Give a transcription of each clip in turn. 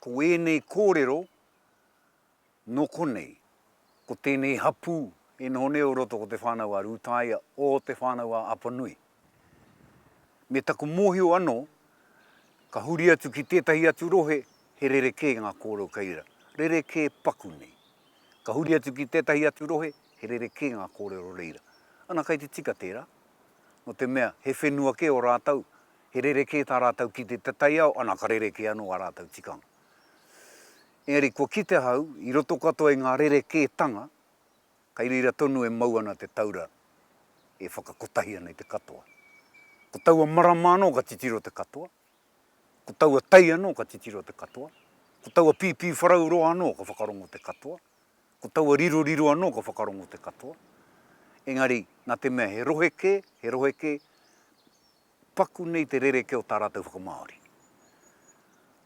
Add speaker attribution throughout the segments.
Speaker 1: ko ēnei kōrero no konei, ko tēnei hapu e nōne o roto ko te Whānau-ā-Wiremu Tāwhai o te Whānau-ā-Apanui. Me taku mōhio anō, ka huri atu ki tētahi atu rohe, he rereke ngā kōrero kaira. Rereke paku nei. Ka huri atu ki tētahi atu rohe, he rereke ngā kōrero reira. Ana kai te tika tērā. No te mea, he whenua ke o rātou, he rereke tā rātou ki te Taiao, ana ka rereke anō a rātou tikanga. Engari, kua ki te hau, i roto katoa i ngā rereke tanga, kai rira tonu e mau ana te taura e whakakotahi ana i te katoa. Ko taua marama anō ka titiro te katoa. Ko taua tai anō ka titiro te katoa. Ko taua pīpī wharau roa anō ka whakarongo te katoa. Ko taua riro anō ka whakarongo te katoa. Engari, nā te mea, he roheke, paku nei te rereke o tā rātou whakamaori.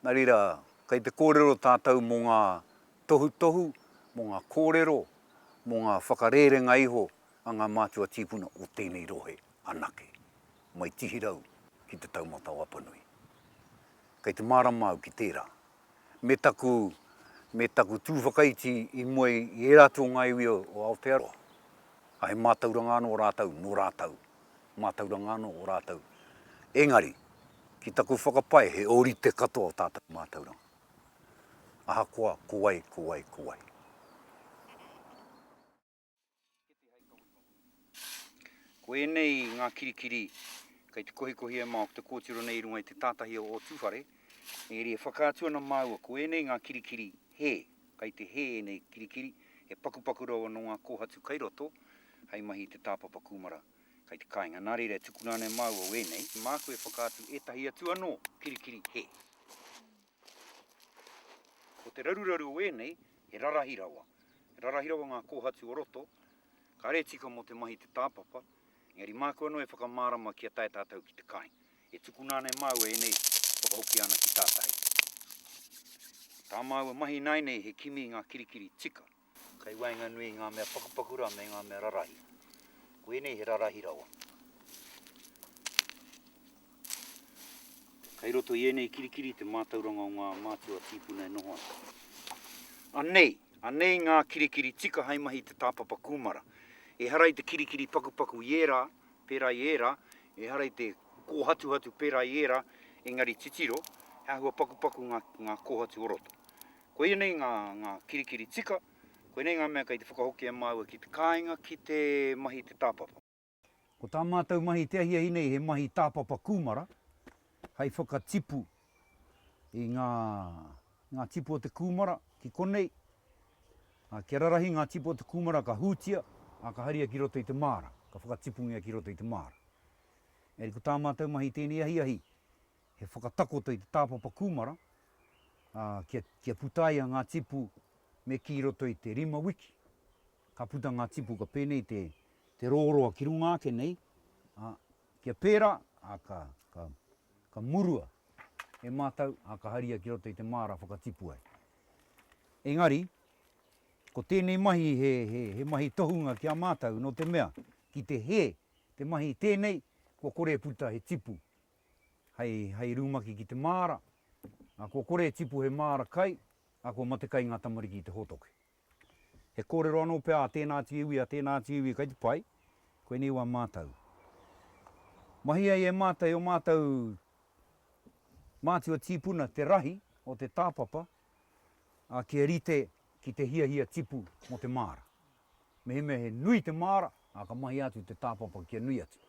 Speaker 1: Nā rira, kai te kōrero tātou mō ngā tohu, mō ngā kōrero, mō ngā whakarerenga iho a ngā mātua tīpuna o tēnei rohe anake. Mai tihirau ki te Māori-Apanui. Kei te māramau ki tērā. Me taku tūwhakaiti i moe i e rātou ngā iwi o Aotearoa. A he mātauranga anō o rātou, no rātou. Mātauranga anō o rātou. Engari, ki taku whakapai, he ori te katoa o tātou mātauranga. Aha koa, kowai. Ko ēnei ngā kirikiri, kei te kohikohia mao, te kōtiro nei runga i te tātahi o tūwhare, engari e whakātuana māua, ko ēnei ngā kirikiri he, kei te he ēnei kirikiri, he pakupaku rawa no ngā kōhatu kai roto, hei mahi te tāpapa kūmara, kei te kāinga. Nā reira e tukunane māua o ēnei, māku e whakātu e tahi atu anō, kirikiri he. Ko te raruraru o ēnei, he rarahi rawa. He rarahi rawa ngā kōhatu o roto, ka retika mo te mahi te tāpapa, engari māku anō e whakamārama ki a tae tātou ki te kai. E tukunane māua ēnei whakahoki ana ki tātai. Tā māua mahi nai nei he kimi ngā kirikiri tika. Kai wainga nui ngā mea pakupakura me ngā mea rarahi. Ko ēnei he rarahi rawa. Kai roto i ēnei kirikiri te mātauranga o ngā mātua tīpuna e noho ana. Anei ngā kirikiri tika hei mahi te tāpapa kūmara. E harai te kirikiri pakupaku i era, pērā i era, e harai te kōhatu pērā i era, engari titiro, he ahua pakupaku ngā kōhatu o roto. Ko ēnei ngā kirikiri tika, ko ēnei ngā mea kei te whakahoki e māua ki te kāinga ki te mahi te tāpapa. Ko tā mātou mahi te ahia hinei he mahi tāpapa kūmara, hei whakatipu i ngā tipu o te kūmara ki konei, kia rarahi ngā tipu o te kūmara ka hūtia, a ka haria ki roto i te māra, ka whakatipungia ki roto i te māra. Eri ko tā mātou mahi tēnei ahi, he whakatakoto i te tāpapa kūmara, kia putaia ngā tipu me ki roto i te rima wiki. Ka puta ngā tipu ka pēnei te rōroa ki runga ake nei, kia pērā, ka murua e mātou, a ka haria ki roto i te māra whakatipu ai. Engari, ko tēnei mahi he mahi tohunga ki a mātou no te mea, ki te he, te mahi tēnei, ko kore puta he tipu. Hei rūmaki ki te māra, ko kore tipu he māra kai, ko mate kai ngā tamariki i te hōtoke. He kōrero anō pēā tēnā tiu iwi kai te pai, ko ēnei wā mātou. Mahi ai e mātou o mātou mātua tīpuna te rahi o te tāpapa, kia rite ki te hia tipu mo te māra. Me he nui te māra, ka mahi atu te tāpapa kia nui atu.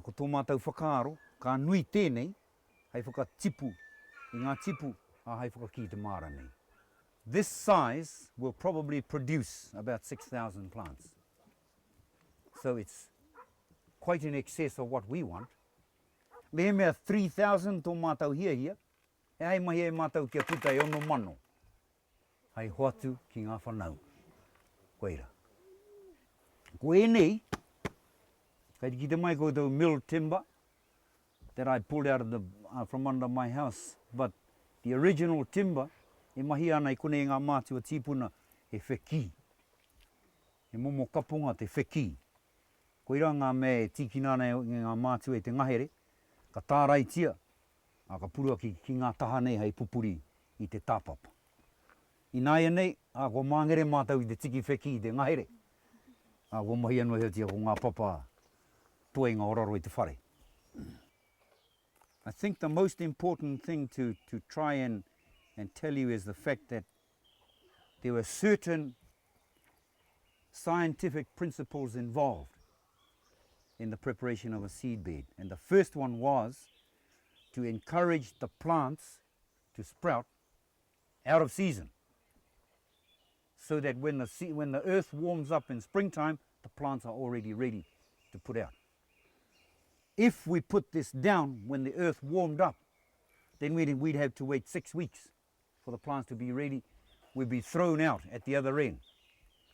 Speaker 1: Ko tō mātou whakaaro, ka nui tēnei, hei whakatipu i ngā tipu, hei whakaki te māra nei. This size will probably produce about 6,000 plants. So it's quite in excess of what we want. Me he mea 3,000 tō mātou hia, hei mahi e mātou kia puta e ono mano. Hei hoatu ki ngā whanau. Koeira. Ko ēnei, kei ki te mai koutou mill timber that I pulled out of from under my house, but the original timber e mahi ana i konei ngā mātua tīpuna he wheki. He momo kapunga te wheki. Koeira ngā mea e tikinana ngā mātua i te ngahere, ka tāraitia, A ka purua ki ngā taha nei hei pupuri i te tāpapa. I nā ēnei, a ko māngere mātau i te tiki wheki i te ngahere. A ko mahi anua hea ko ngā papa toenga oraro i te whare. I think the most important thing to try and tell you is the fact that there were certain scientific principles involved in the preparation of a seed bed. And the first one was to encourage the plants to sprout out of season, so that when the earth warms up in springtime, the plants are already ready to put out. If we put this down when the earth warmed up, then we'd have to wait 6 weeks for the plants to be ready. We'd be thrown out at the other end.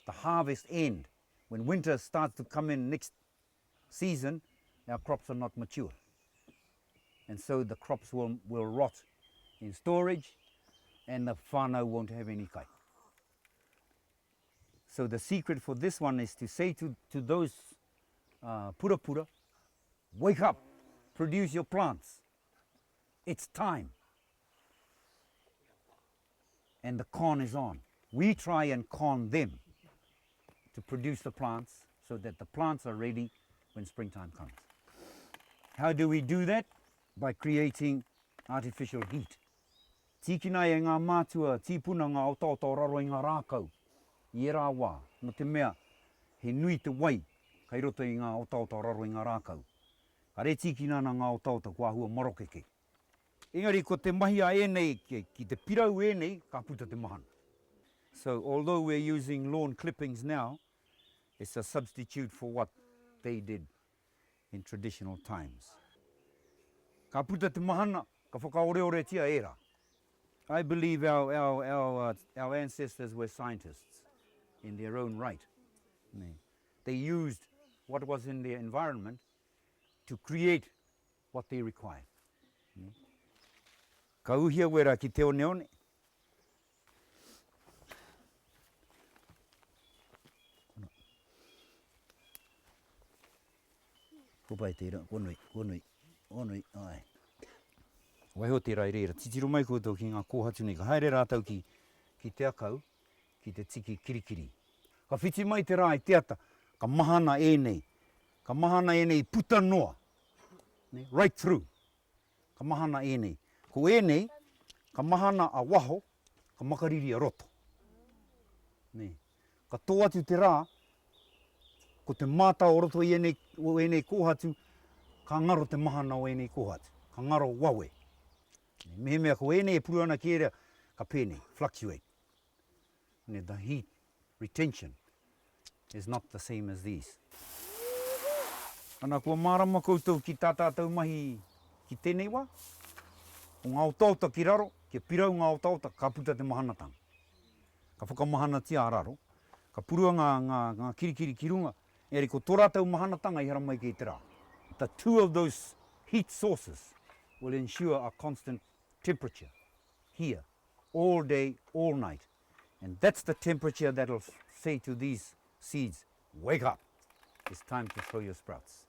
Speaker 1: The harvest end, when winter starts to come in next season, our crops are not mature. And so the crops will rot in storage, and the whānau won't have any kai. So the secret for this one is to say to those pura, wake up, produce your plants. It's time. And the con is on. We try and con them to produce the plants so that the plants are ready when springtime comes. How do we do that? By creating artificial heat. Tīkina e ngā mātua, tīpuna ngā otauto raro i ngā rākau, i e rā wā, no te mea, he nui te wai, kai roto i ngā otauto raro i ngā rākau. Ka re tīkina na ngā otauto kua hua morokeke. Engari, ko te mahi a ēnei, ki te pirau ēnei, ka puta te mahana. So, although we're using lawn clippings now, it's a substitute for what they did in traditional times. Ka puta te mahana, ka whakaore tia e rā. I believe our ancestors were scientists in their own right. They used what was in their environment to create what they required. Ka uhia wera ki te oneone. Kupai te ira, konui, ai. Waiho te rai reira, titiro mai koutou ki ngā kōhatu nei, ka haere rātou ki te akau, ki te tiki kirikiri. Ka whiti mai te rā i te ata, ka mahana ēnei, puta noa, right through, ka mahana ēnei. Ko ēnei, ka mahana a waho, ka makariri a roto. Ka tō atu te rā, ko te māta o roto i ēnei kōhatu, ka ngaro te mahana o ēnei kōhatu, ka ngaro wawe. Mehe mea ko ēnei e puru ana ki ere, ka pēnei, fluctuate. The heat retention is not the same as these. Ana kua mārama koutou ki tātātou mahi ki tēnei wā. O ngā otauta ki raro, ki pirau ngā otauta, ka puta te mahanatanga. Ka whakamahana tia raro, ka purua ngā kirikiri ki runga, eri ko tō rātou mahanatanga i hara mai ki te rā. The two of those heat sources will ensure a constant temperature here, all day, all night. And that's the temperature that will say to these seeds, wake up, it's time to throw your sprouts.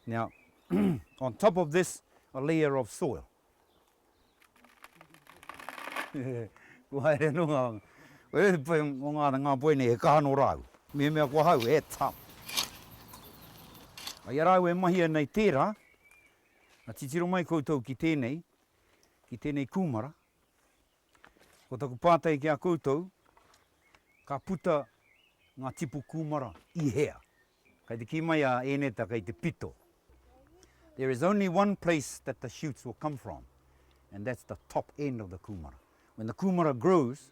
Speaker 1: Now, on top of this, a layer of soil. Ko haere no ngā, ngā poene he kahano rau. Mea kua hau, e tau. Ai rau e mahia nei tērā, na titiro mai koutou ki tēnei kūmara. Ko taku pātai ki a koutou, ka puta ngā tipu kūmara I hea. Kei te ki mai a ēneta kei te pito. There is only one place that the shoots will come from, and that's the top end of the kūmara. When the kūmara grows,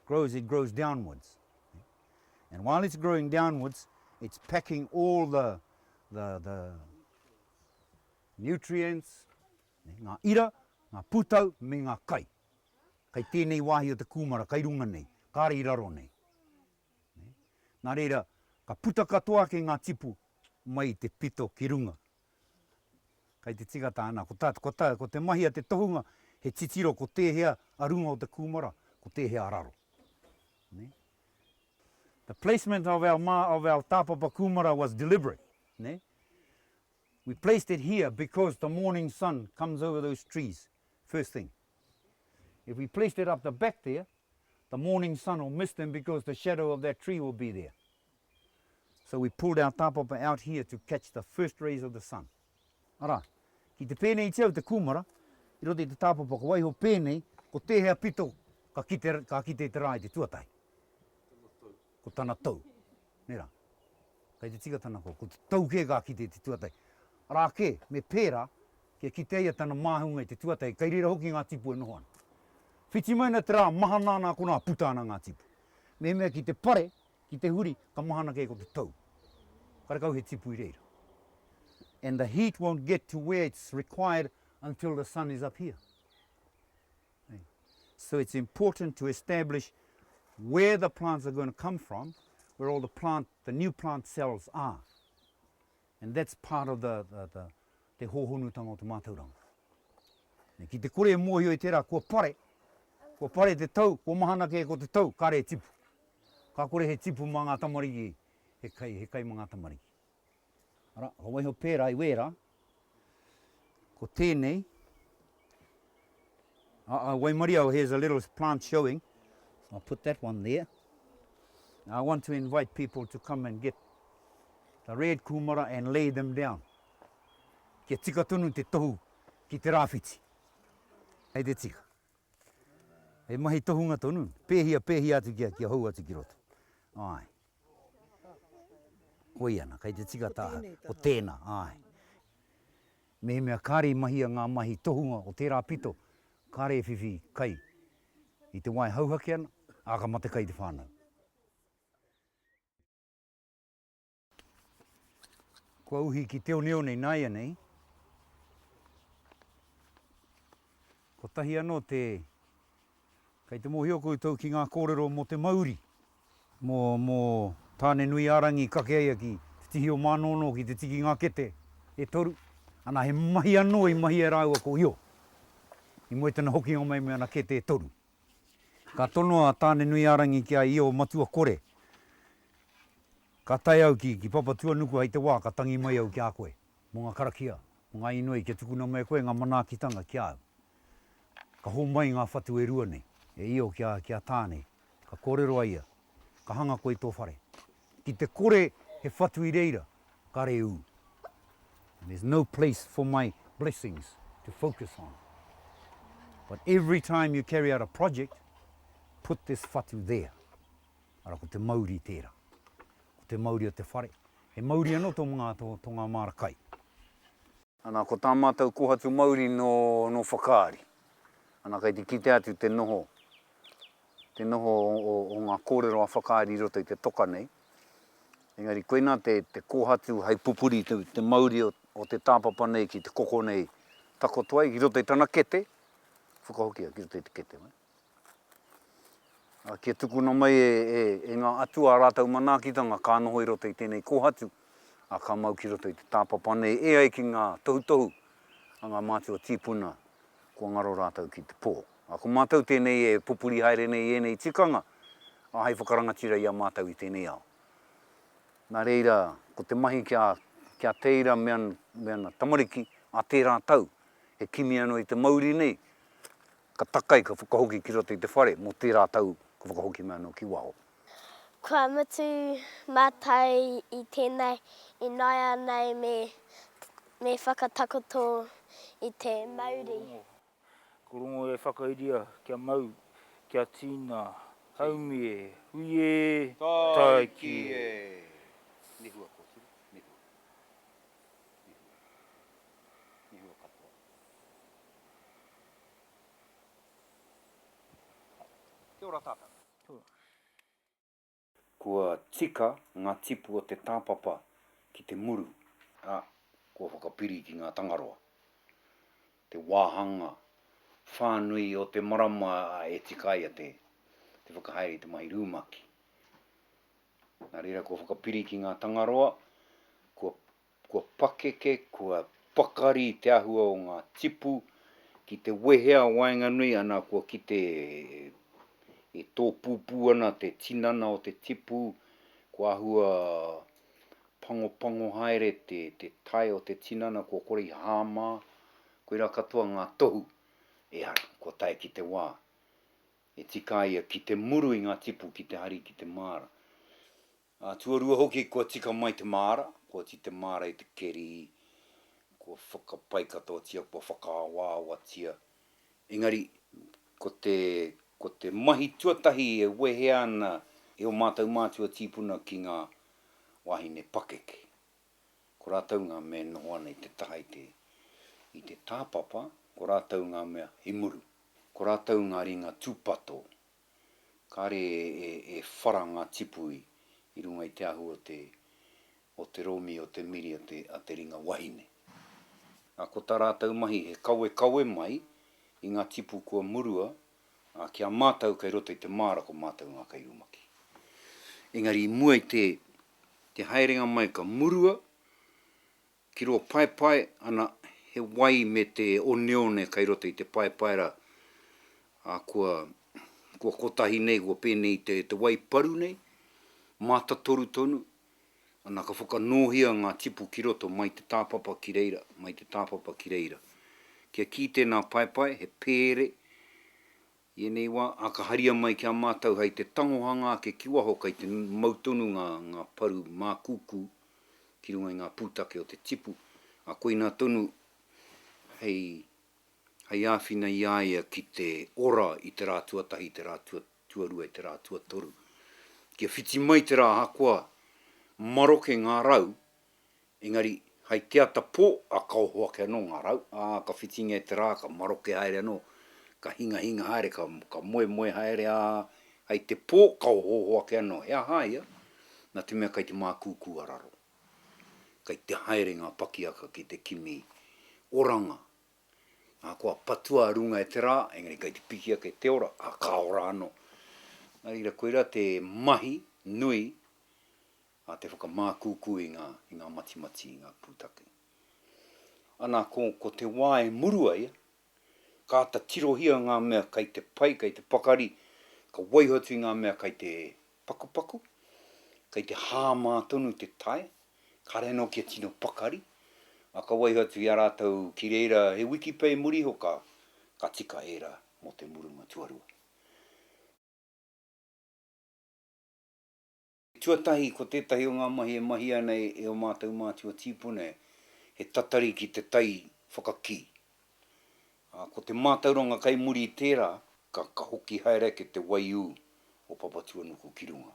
Speaker 1: it grows downwards. And while it's growing downwards, it's packing all the nutrients, ngā ira, ngā putau, me ngā kai. Kei tēnei wāhi o te kūmara, kai runga nei, kāre I raro nei. Nā reira, ka puta katoa ke ngā tipu mai te pito ki runga. Kei te tika tāna, ko te mahi a te tohunga, he titiro ko te hea a runga o te kūmara, ko te hea raro. The placement of our tāpapa kūmara was deliberate. We placed it here because the morning sun comes over those trees, first thing. If we placed it up the back there, the morning sun will miss them because the shadow of that tree will be there. So we pulled our tāpapa out here to catch the first rays of the sun. Ara, ki te pēnei teo te kūmara, I rote te tāpapa ko waiho pēnei, ko tēhea pito ka kite te rā I te tuatai. Ko tana tau. Nera, kai te tika tana ko te tau ke ka kite te tuatai. Ara ke, me pēra, ke kiteia tana māhunga I te tuatai, kai rira hoki ngā tipu e noho ana. Whiti maina te rā, mahana nā ko nā putana ngā tipu. Me mea ki te pare, ki te huri, ka mahana ke ko te tau. Karekau he tipu I reira. And the heat won't get to where it's required until the sun is up here. So it's important to establish where the plants are going to come from, where all the new plant cells are. And that's part of te hōhonutanga o te mātauranga. Ki te kore e mōhio I tērā, kua pare te tau, kua mahana ke ko te tau, kare tipu. Ka kore he tipu mā ngā tamariki, he kai mā ngā tamariki. Ara, ho waiho pērā I wera, ko tēnei. Waimario, here's a little plant showing. I'll put that one there. Now I want to invite people to come and get the red kumara and lay them down. Kia tika tonu te tohu ki te rāwhiti. Hei te tika. Hei mahi tohunga tonu. Pēhia atu kia hau atu ki roto. Ai. Koi ana, kai te tika taha. O tēna, ai. Mea kāre mahia ngā mahi tohunga o tērā pito. Kāre whiwhi kai. I te wai hauhake ana, aka mate kai te whānau. Kua uhi ki teo neo nei nai anei. Ko tahi anō kai te mōhio koutou ki ngā kōrero mo te Māori. Mō tāne nui arangi kakeia ki te tihi o mānono ki te tiki ngā kete e toru. Ana he mahi anō I mahi e rāua ko io. I moe tana hoki o mai me ana kete e toru. Ka tono a tāne nui arangi ki a io matua kore. Ka Taiao ki papa tuanuku hei te wā, ka tangi mai au ki a koe. Mo ngā karakia, mo ngā inoi kia tukuna mai koe, ngā manākitanga ki au. Ka hō mai ngā whatu e rua nei, e io kia tāne. Ka kōrero aia, ka hanga koe tō whare. Ki te kore he whatu I reira, ka re u. There's no place for my blessings to focus on. But every time you carry out a project, put this whatu there. Ara ko te Māori tērā. Te Māori o te whare. He Māori anō tō ngā marakai. Ana ko tā mātou kohatu Māori no whakaari. Ana kai te kite atu te noho. Te noho o ngā kōrero a whakaari roto I te toka nei. Engari koina te kohatu hei pupuri te Māori o te tāpapa nei ki te koko nei. Tako toai ki roto I tana kete. Whakahokia ki roto I te kete. Kia tukuna mai e ngā atua rātou manākitanga ka noho I roto I tēnei kōhatu, a ka mau ki roto I te tāpapa nei, e ai ki ngā tohu a ngā mātua tīpuna, ko ngaro rātou ki te pō. A ko mātou tēnei e pupuri haere nei ēnei tikanga, a hei whakarangatira I a mātou I tēnei ao. Nā reira, ko te mahi kia teira meana tamariki, a tērā tau, he kimi anō I te Māori nei, ka takai ka whakahoki ki roto I te whare, mo tērā tau, ko whakahoki mea no ki wao.
Speaker 2: Kua mutu mātai I tēnei, I nai anei me whakatakoto I te Māori.
Speaker 3: Korongo e whakairia kia mau, kia tīna, haumi e, hui e, taiki e.
Speaker 1: Nihua kōturu, nihua. Nihua katoa. Kia ora tata. Kua tika ngā tipu o te tāpapa ki te muru. Kua whakapiri ki ngā tangaroa. Te wāhanga, whānui o te marama e tikaia te whakahaere te mahi rūmaki. Nā reira kua whakapiri ki ngā tangaroa, kua pakeke, kua pakari te ahua o ngā tipu, ki te wehea waenga nui ana kua ki te e tō pūpū ana te tinana o te tipu, kua ahua pango haere te Taiao, te tinana, kua kore i hāma, koe rā katoa ngā tohu, e ara, kua tae ki te wā. E tika ia ki te muru i ngā tipu, ki te hari, ki te māra. Tuarua hoki, kua tika mai te māra, kua ti te māra i te keri, kua whakapai katoa tia, kua whakaawawa tia. Engari, ko te mahi tuatahi e wehe ana e o mātou mātua tīpuna ki ngā wahine pakeke. Ko rātou ngā mea noho ana i te taha i te tāpapa, ko rātou ngā mea he muru. Ko rātou ngā ringa tūpato. Kāre e whara ngā tipu i runga i te ahu o te romi, o te miri, a te ringa wahine. Ko tā rātou mahi he kawe mai i ngā tipu kua murua, kia mātou kei roto i te māra ko mātou ngā kairumaki. Engari i mua i te haerenga mai ka murua, ki roa pai, ana he wai me te oneone kei roto i te pai ra, kua kotahi nei, kua pēnei te wai paru nei, māta toru tonu, ana ka whakanohia ngā tipu ki roto mai te tāpapa ki reira. Kia ki tēnā pai, he pēre, ēnei wā, ka haria mai kia mātou hei te tangohanga ke kiwaho kai te mautonu ngā paru mākuku ki runga i ngā pūtake o te tipu. Koe nā tonu hei āwhina iaia ki te ora i te rā tuatahi, te rā tuarua i te rā tuatoru. Kia whiti mai te rā hakoa maroke ngā rau, engari hei te ata pō a kauhoa ke anō ngā rau, ka whiti ngai te rā, ka maroke haere anō, ka hinga haere, ka moe haere, hei te pō kauhoa ke anō, hea haia, nā te mea kai te mākuku araro. Kai te haere ngā pakiaka ki te kimi oranga. Kua patua runga e te rā, engari kai te pikia ke te ora, ka ora anō. Nārira koe rā te mahi nui, te whakamākuku i ngā mati, i ngā pūtake. Ana ko te wā e murua ia, ka ta tirohia ngā mea kai te pai, kai te pakari, ka waihotu i ngā mea kai te paku, kai te hāmā tonu te tai, ka reno kia tino pakari, ka waihotu i a rātou ki reira, he wiki pei muri ho ka tika era mo te murunga tuarua. Tuatahi, ko tētahi o ngā mahi e mahi ana e o mātou mātua tīpune, he tatari ki te tai whakaki. Ko te mātauranga kai muri i tērā, ka hoki haere ke te waiu o papatua nuku ki runga.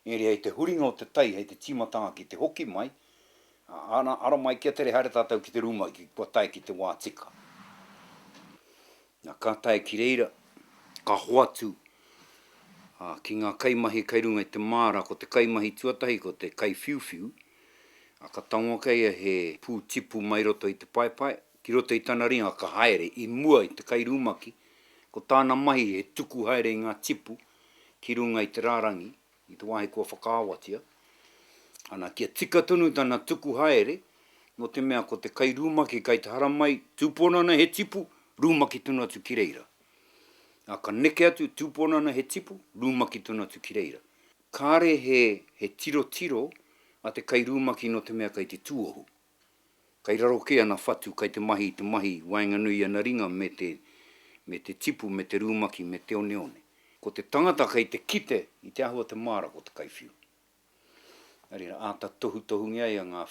Speaker 1: Engari hei te huringa o te tai, hei te timatanga ki te hoki mai, ara mai kia tere haere tātou ki te ruma, ki kua tai ki te wā tika. Ka tai ki reira, ka hoatu, ki ngā kaimahi kai runga i te māra, ko te kaimahi tuatahi, ko te kai whiu, ka taonga kei he pū tipu mai roto i te pai, ki roto i tana ringa ka haere, i mua i te kai rumaki, ko tāna mahi he tuku haere i ngā tipu, ki runga i te rārangi, i te wāhe kua whakaawatia. Ana kia tika tonu tana tuku haere, no te mea ko te kai rumaki kai te haramai, tūponana he tipu, rumaki tunu atu ki reira. Ka neke atu tūponana he tipu, rumaki tunu atu ki reira. Kāre he tiro, a te kai rumaki no te mea kai te tuohu. Kai raroke ana whatu kai te mahi, wainganui ana ringa me te tipu, me te rumaki, me te oneone. Ko te tangata kai te kite, i te ahua te māra ko te kai whiu. Arira, āta tohu ngai ngā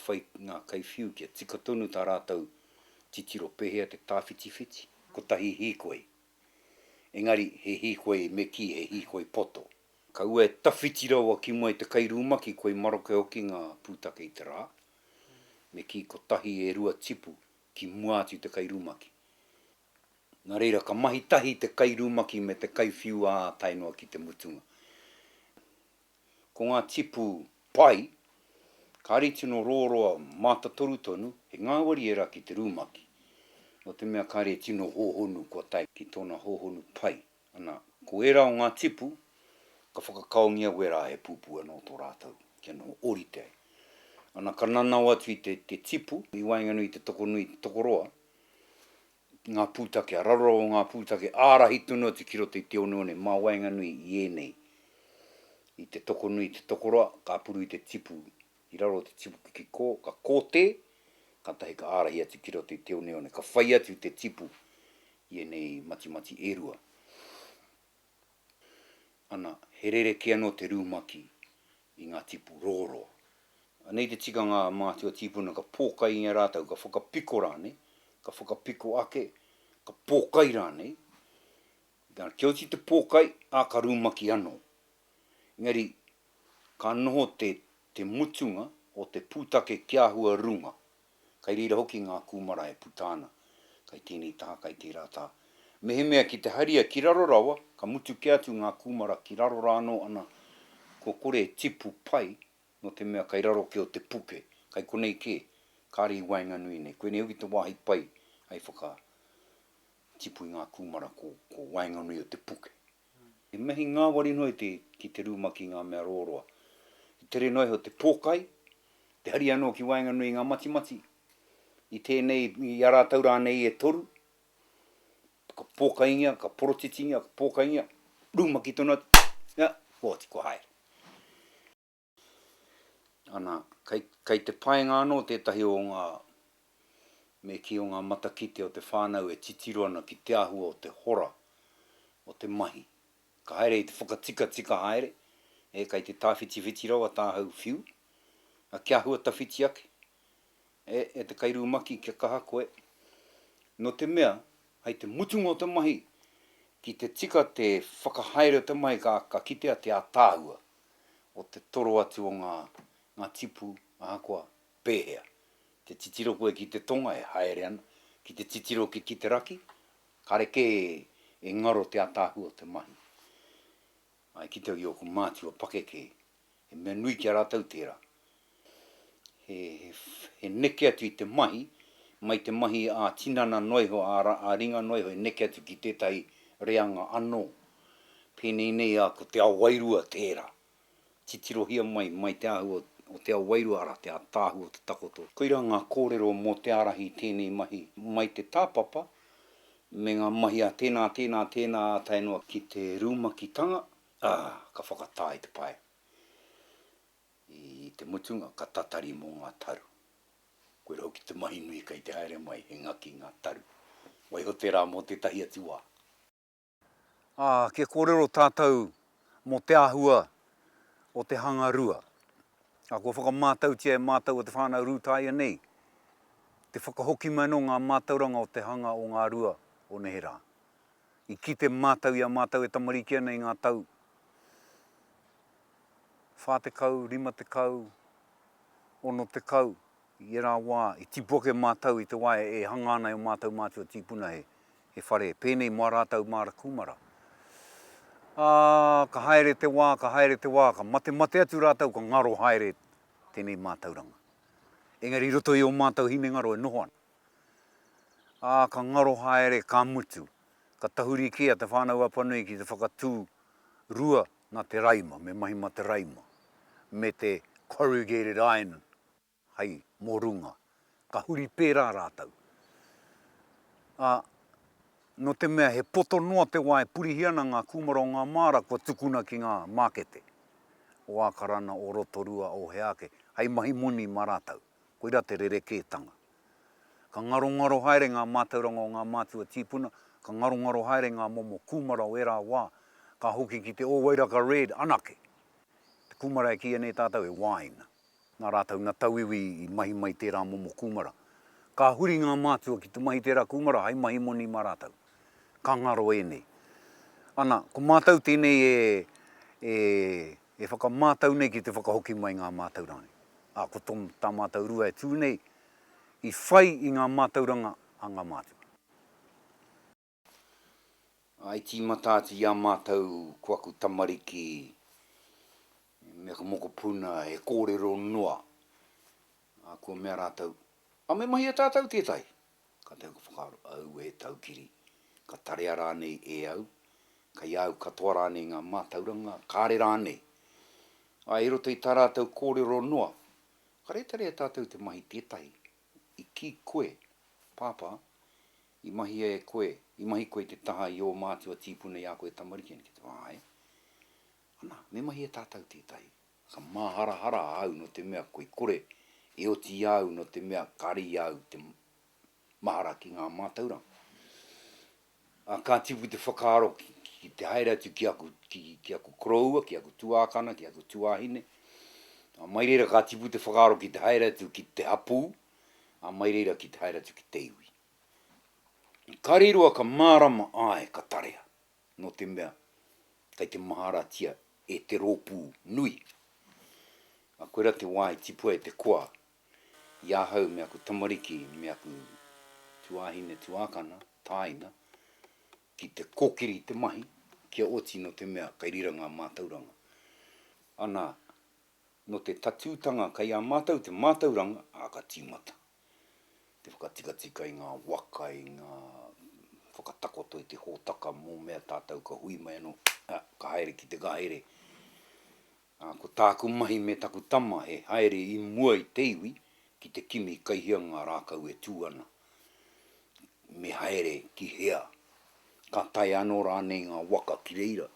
Speaker 1: kai whiu kia tika tonu tā rātou titiro pehea te tāwhiti, ko tahi hīkoi. Engari, he hīkoi me ki he hīkoi poto. Ka ua e tawhiti rawa ki mua i te kai rumaki koi maroke hoki ngā pūtake i te rā. Me ki ko tahi e rua tipu ki mua atu te kai rumaki. Nā reira, ka mahi tahi te kai rumaki me te kai whiu a tainoa ki te mutunga. Ko ngā tipu pai, ka tino rōroa māta toru tonu, he ngāwari e rā ki te rumaki. No te mea kāre tino hōhonu kua tai ki tōna hōhonu pai. Ana, ko e rā o ngā tipu, ka whakakaongia we rā he pūpua no tō rātou, kia no orite. Ana, ka nanau atu i te tipu, i wainganui te tokonui te tokoroa, ngā pūtake, raro o ngā pūtake, ārahi tunu atu ki roto i te oneone, mā wainganui i ēnei. I te tokonui te tokoroa, ka puru i te tipu, I raro te tipu ki kō, ka kōte, ka tahi ka ārahi atu ki rao te teo neone, ka whai atu te tipu i ēnei mati e rua. Ana, he rere ke anō te rūmaki i ngā tipu rōroa. Anei te tikanga mātua tipuna ka pōkai i ngā rātou, ka whakapiko rāne, ka whakapiko ake, ka pōkai rāne. Kia oti te pōkai, a ka rūmaki anō. Engari, ka noho te mutunga o te pūtake kia hua runga. Kai rira hoki ngā kūmara e putāna, kai tēnei taha, kai te rātā. Mehe mea ki te haria ki raro rawa, ka mutu ki atu ngā kūmara ki raro rāno ana, ko kore tipu pai, no te mea kai raro ke o te puke, kai konei ke, kāri i wainganui nei, koe nei hoki te wāhi pai, ai whaka tipu i ngā kūmara ko wainganui o te puke. E mehi ngā wari noi ki te rūmaki ngā mea rōroa. Tere noi ho te pōkai, te haria anō ki wainganui ngā mati, i tēnei, i rātou rānei e toru, ka pōkaingia, ka porotitiingia, ka pōkaingia, rūmaki tona, o tiko haere. Ana, kai te paenga anō tētahi o ngā, me ki o ngā matakite o te whānau e titiro ana ki te ahua o te hora, o te mahi. Ka haere i te whakatika haere, kai te tāwhiti rawa tāhau whiu, a kia hua ta whiti ake, e te kai rūmaki kia kaha koe. No te mea, hei te mutunga o te mahi, ki te tika te whakahaere o te mahi ka kitea te ātāhua o te toro atu o ngā tipu ahakoa pēhea. Te titiro koe ki te tonga e haere ana, ki te titiro ki te raki, kareke e ngaro te ātāhua o te mahi. Ai ki te o ku mātua pakeke, he mea nui ki a rātou tērā. He neke atu i te mahi, mai te mahi a tinana noiho, a ringa noiho, he neke atu ki tētahi reanga anō. Pēnei nei a ko te awairua tērā. Titirohia mai te ahu o te awairua ara, te ātāhu o te takoto. Koira ngā kōrero mō te arahi tēnei mahi, mai te tāpapa, me ngā mahi a tēnā tainua ki te rūmakitanga, ka whakatā i te pai. I te mutunga, ka tatari mō ngā taru. Koe rau ki te mahi nui kai te haere mai, he ngaki ngā taru. Wai ho tērā mō te tahi atu wā. Ke kōrero tātou mō te ahua o te hanga rua. Ko whakamātau tia e mātau o te whānau rūtāia nei. Te whakahoki mai no ngā mātauranga o te hanga o ngā rua o Neherā. I ki te mātau i a mātau e tamarikia nei ngā tau. 4 te kau, 5 te kau, 6 te kau, i rā wā, i tipoke mātau i te wā e hanga ana o mātau mātua tīpuna he whare. Pēnei mā rātou māra kūmara. Ka haere te wā, ka mate atu rātou, ka ngaro haere tēnei mātauranga. Engari roto i o mātau hine ngaro e noho ana. Ka ngaro haere ka mutu, ka tahuri kia te Whānau-ā-Apanui ki te whakatū rua nā te raima, me mahi ma te raima, me te corrugated iron, hei, mō runga. Ka huri pērā rātou. No te mea he poto noa te wā e purihi ana ngā kūmara o ngā māra kua tukuna ki ngā mākete. O ākarana, o rotorua, o heake, hei mahi moni mā rātou. Koira te rerekētanga. Ka ngaro haere ngā mātauranga o ngā mātua tīpuna, ka ngaro haere ngā momo kūmara o era wā, ka hoki ki te o wairaka red anake. Te kūmara e kia nei tātou e wine. Nā rātou ngā tauiwi i mahi mai tērā momo kūmara. Ka huri ngā mātua ki te mahi tērā kūmara, hei mahi moni mā rātou. Ka ngaro ēnei. Ana, ko mātau tēnei e whakamātau nei ki te whakahoki mai ngā mātauranga. Ko tā mātau rua e tū nei, i whai i ngā mātauranga a ngā mātua. Ai tīmata atu i a mātau kuaku tamariki, me ka moko puna e kōrero noa. Kua mea rātou, me mahi a tātou tētai. Ka te whakaaro, au e taukiri. Ka tarea rānei e au, ka iau katoa rānei ngā mātauranga, kāre rānei. I roto i tā rātou kōrero noa, ka retare e tātou te mahi tētai, i ki koe, pāpā, i mahi e koe, i mahi koe te taha i o mātua tīpuna i a koe tamariki ki te wāhe. Ana, me mahi e tātou tētai, ka mahara au no te mea koe kore, e oti au no te mea kari au te mahara ki ngā mātauranga. Ka tipu te whakaaro ki te haere atu ki aku koroua, ki aku tuākana, ki aku tuāhine. Mai reira ka tipu te whakaaro ki te haere atu ki te hapu, mai reira ki te haere atu ki te iwi. Karirua ka mārama ai ka tarea, no te mea, kei te mahara tia e te rōpū nui. A koera te wai tipua e te koa, i ahau me aku tamariki, me aku tuāhine tuākana, tāina, ki te kokiri te mahi, kia oti no te mea kairira ngā mātauranga. Ana, no te tatūtanga kai a mātau, te mātauranga, ka tīmata. Te whakatika i ngā waka, i ngā whakatakoto i te hōtaka, mō mea tātou ka hui mai anō, ka haere ki te gahere. Ko tāku mahi me taku tama he haere i mua i te iwi, ki te kimi kaihia ngā rākau e tūana. Me haere ki hea, ka tai anō rānei ngā waka ki reira.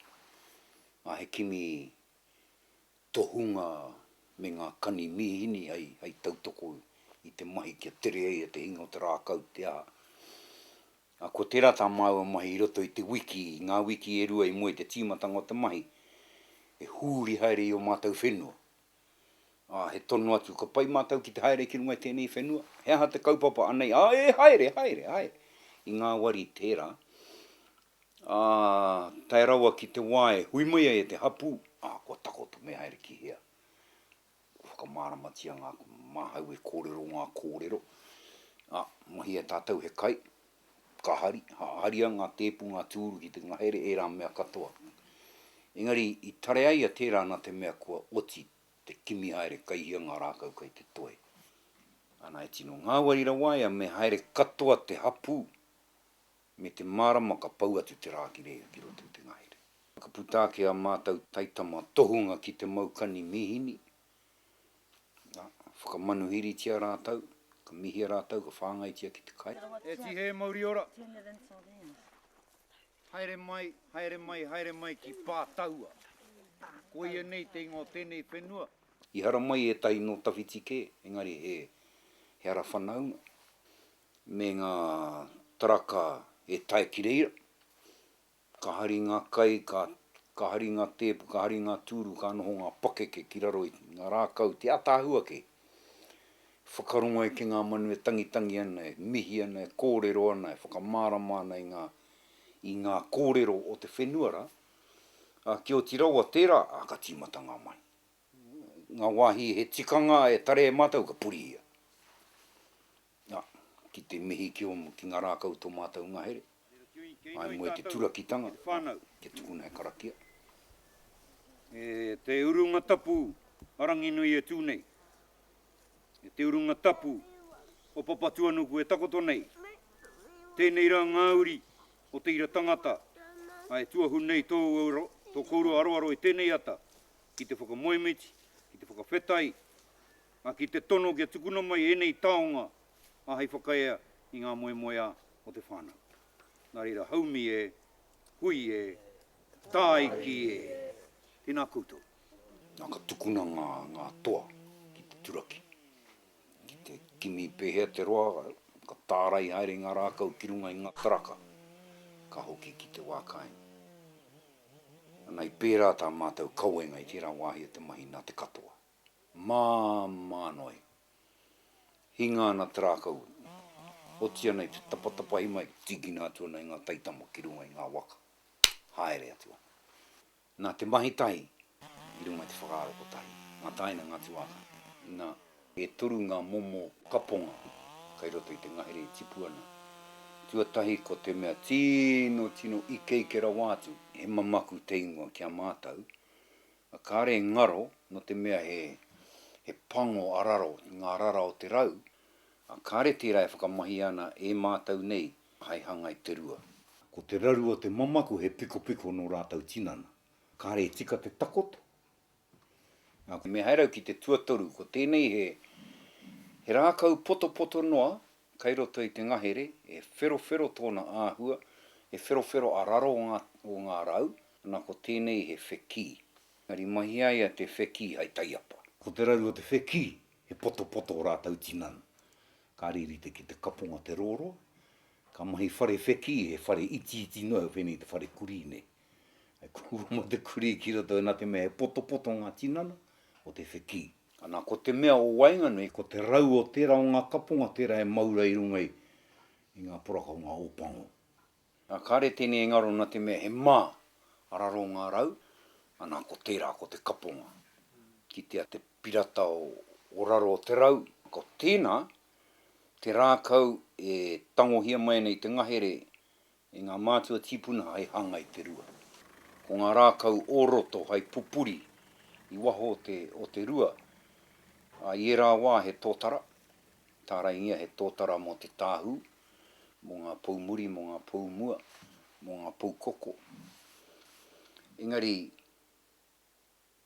Speaker 1: He kimi tohunga me ngā kani mihini ai tautoko i te mahi kia tere ei te inga o te rākau te aha. Ko tērā tā māua mahi i roto i te wiki, ngā wiki e rua i mua i te tīmatanga o te mahi, e hūri haere i o mātou whenua. He tono atu, ka pai mātou ki te haere ki runga i tēnei whenua, he aha te kaupapa anei, haere, i ngā wari tērā. Tai rawa ki te wae, hui mai e te hapu, ko takoto me haere ki hea. Whakamāramatia ngā mahau e kōrero ngā kōrero. Mahi e tātou he kai, ka haria ngā tēpu ngā tūru ki te ngahere e rā mea katoa. Engari, i tare ai a tērā nā te mea kua oti te kimi haere kaihia ngā rākau kai te toe. Ana e tino ngā warira waia me haere katoa te hapu, me te marama ka pau atu te rākirea ki roto te ngahere. Ka putāke a mātou taitama tohunga ki te maukani mihini. Whakamanuhiri tia rātou, ka mihia rātou, ka whāngai tia ki te kai. E ti he mauri ora. Haere mai ki pātaua. Ko ēnei te ingo tēnei whenua. I hara mai e tai no tawhitike, engari he ara whanaunga. Me ngā taraka e tai ki reira. Ka hari ngā kai, ka hari ngā tēpu, ka hari ngā tūru, ka noho ngā pakeke ki raro i ngā rākau, te atahua ke. Whakaronga e ki ngā manu e tangitangi ana, e mihi ana, e kōrero ana, e whakamārama ana i ngā kōrero o te whenua ra. Ki o tiraua tērā, ka tīmata ngā mai. Ngā wāhi he tikanga e tare e mātou ka puri ia. Ki te mihi ki ngā rākau tō mātou ngahere. Ai mua te turakitanga, ke tukuna e karakia. Te urunga tapu, aranginui e tūnei. Te urunga tapu, o papatuanuku e takoto nei. Tēnei rā ngā uri, o te ira tangata. Ai tuahu nei tō kouro aroaro i tēnei ata. Ki te whakamoemiti, ki te whakawhetai, ki te tono kia tukuna mai ēnei taonga. Hei whakaea i ngā moemoea o te whānau. Nā reira haumi e, hui e, tāiki e, tēnā koutou. Nā ka tukuna ngā toa ki te turaki. Ki te kimi pēhea te roa, ka tārai haere ngā rākau ki runga i ngā taraka. Ka hoki ki te wākai. Nei pērā tā mātou kauenga i tērā wāhi te mahi nā te katoa. Mānoi. Hinga ana te rākau. Otia nei te tapatapa i mai, tigina atua nei ngā taitama ki runga i ngā waka. Haere atua. Nā te mahi tahi, i runga te whakaaro ko tahi. Ngā taina ngā tuaka. Nā e toru ngā momo kaponga, kai roto i te ngahere i tipu ana. Tuatahi ko te mea tino ike rawātu, he mamaku te ingoa kia mātau. Kāre ngaro, no te mea he pango araro, ngā rara o te rau. Kāre tērā e whakamahi ana e mātau nei, hai hanga i te rua. Ko te raru o te mamaku he piko no rātou tinana. Kāre tika te takoto. Me haerau ki te tuatoru, ko tēnei he rākau poto noa, kai roto i te ngahere, e whero tōna āhua, e whero araro o ngā rau, nā ko tēnei he wheki. Ngari mahi aia te wheki ai taiapa. Ko te raru o te wheki, he poto o rātou tinana. Ka ririte ki te kaponga te roro, ka mahi whare wheki, he whare iti noa, whenei te whare kuri ne. Ai kura mo te kuri ki roto nā te mea he poto ngā tinana o te wheki. Ana ko te mea o wainganui, ko te rau o tērā o ngā kaponga, tērā e maura i rungai i ngā poraka o ngā opango. Kāre tēnei engaro nā te mea he mā araro ngā rau, ana ko tērā ko te kaponga. Ki te pirata o raro o te rau, ko tēnā, te rākau e tangohia mai nei te ngahere e ngā mātua tipuna hai hanga i te rua. Ko ngā rākau oroto hai pupuri i waho o te rua, i rā wā he tōtara, tā ingia he tōtara mo te tāhu, mo ngā paumuri, mo ngā paumua, mo ngā paukoko. Engari,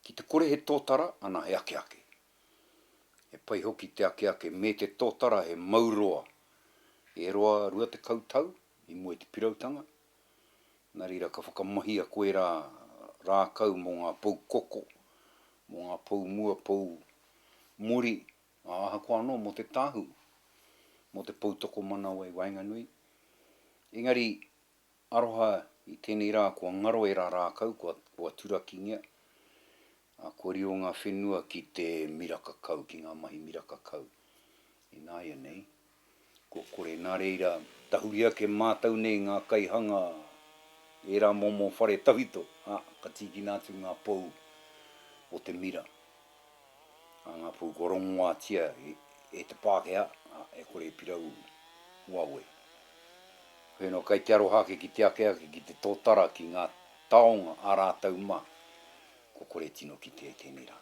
Speaker 1: ki te kore he tōtara, ana he akiaki. He pai hoki te akiaki me te tōtara he mauroa. E roa rua te kautau, i mua te pirautanga. Nā reira ka whakamahia koe rākau mo ngā paukoko, mo ngā paumua, paumuri, aha koa anō mo te tāhu, mo te pautoko manao e Wainganui. Engari, aroha i tēnei rā, kua ngaro e rā rākau, kua turakingia. Kua rio ngā whenua ki te mirakakau, ki ngā mahi mirakakau. I nā ēnei, kua kore nā reira, tahuria ke mātau nei ngā kaihanga, e rā momo whare tawhito, ka tiki nātu ngā pou o te mira. Ngā pou korongoa tia e te Pākehā, e kore pirau Huawei. Wheno kai te aroha ki te akiaki, ki te tōtara, ki ngā taonga a rātou mā. Ko kore tino ki te tēnei rā.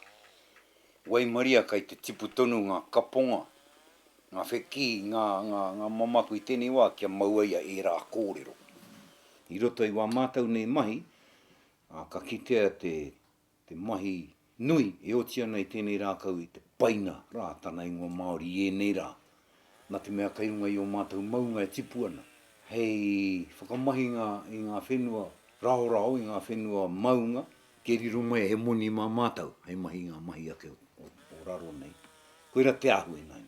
Speaker 1: Wai maria kai te tipu tonu ngā kaponga, ngā wheki, ngā mamaku i tēnei wā, kia mauaia e rā kōrero. I roto i wā mātau nei mahi, ka kitea te mahi nui, e otia nei tēnei rākau i te paina rā, tāna ingoa Māori i ēnei rā. Nā te mea kairunga i o mātau maunga e tipu ana. Hei, whakamahi i ngā whenua, rao, i ngā whenua maunga, ke riro mai he moni mā mātau, hei mahi ngā mahi ake o raro nei. Koera te ahu e nei.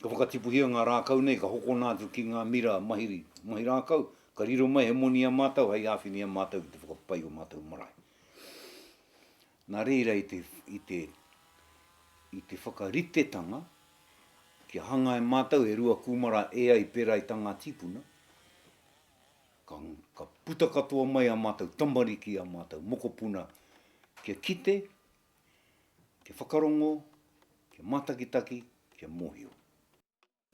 Speaker 1: Ka whakatipuhia ngā rākau nei, ka hoko nātu ki ngā mira mahi rākau, ka riro mai he moni a mātau, hei āwhini a mātau ki te whakapai o mātau marae. Nā reira i te whakaritetanga, ki hanga e mātau he rua kūmara e ai pera i tanga tipuna, ka puta katoa mai a mātau, tamariki a mātau, mokopuna, kia kite, kia whakarongo, kia matakitaki, kia mōhio.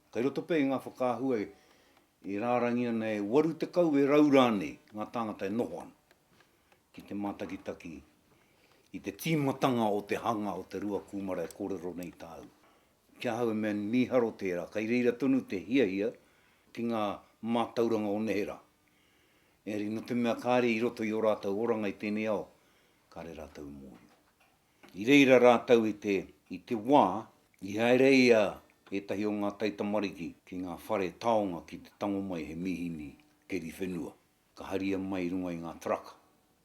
Speaker 1: Kai roto pē ngā whakāhua e rārangia nei, waru te kau e raurāne, ngā tāngata e noho ana, ki te matakitaki, i te tīmatanga o te hanga o te rua kūmara e kōrero nei tāu. Kia hau e mea niharo tērā, kai reira tonu te hia, ki ngā mātauranga o nehera. Eri no te mea kāre i roto i o rātou oranga i tēnei ao, kāre rātou mōhio. I reira rātou i te wā, i haereia e tahi o ngā taitamariki ki ngā whare taonga ki te tango mai he mihini keri whenua. Ka haria mai runga i ngā traka.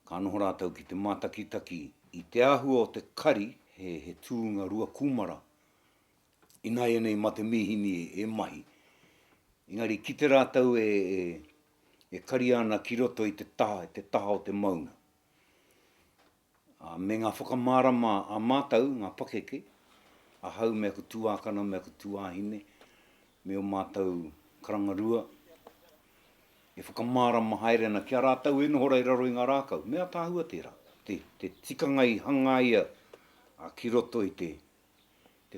Speaker 1: Ka noho rātou ki te mātakitaki i te āhua o te kari he tūnga rua kūmara. I nā ēnei ma te mihini e mahi. Engari ki te rātou e kari ana ki roto i te taha o te maunga. Me ngā whakamārama a mātau, ngā pakeke, a hau mea ku tuākana, mea ku tuāhine, me o mātau karangarua, e whakamārama haere ana ki a rātau e nohora i raro i ngā rākau. Mea tāhua tērā, te tikanga i hanga ia ki roto i te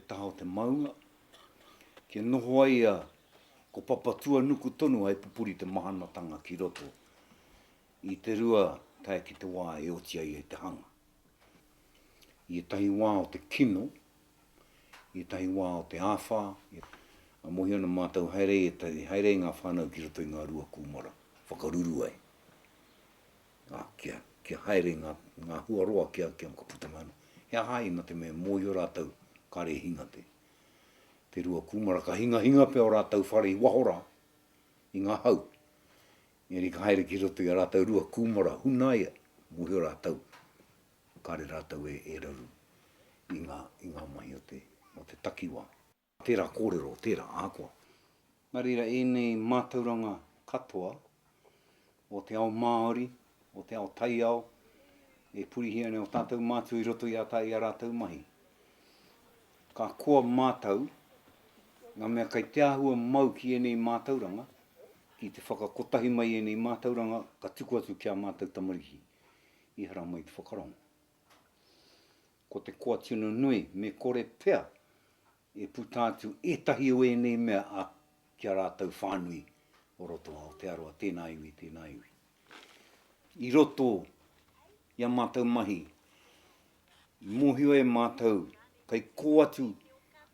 Speaker 1: taha o te maunga, kia noho ai ko papatua nuku tonu ai pupuri te mahanatanga ki roto. I te rua tae ki te wā e otia i te hanga. I tahi wā o te kino, i tahi wā o te āwha, a mohi ana mātou haere ngā whānau ki roto i ngā rua kūmara, whakaruru ai. Kia haere ngā huaroa kia makaputa mana. Hea hai na te mea mōhio rātou kare hinga te rua kūmara, ka hinga pia o rātou whare i wahora, i ngā hau. Ngeri ka haere ki roto i a rātou rua kūmara, hunaia, mōhio rātou kāre rātou e raru i ngā mahi o te takiwā. Tērā kōrero, tērā ākoa. Nā reira, ēnei mātauranga katoa o te ao Māori, o te ao Taiao, e purihia nei o tātou mātou i roto i a rātou mahi. Ka koa mātou, ngā mea kai te ahua mau ki ēnei mātauranga, ki te whakakotahi mai ēnei mātauranga, ka tuku atu kia mātou tamariki, i hara mai te whakarongo. Ko te koa tino nui, me kore pea, e putātu etahi o ēnei mea a kia rātou whānui o roto ao te aroha, tēnā iwi, tēnā iwi. I roto, ia mātou mahi, i mōhio e mātou, kai ko atu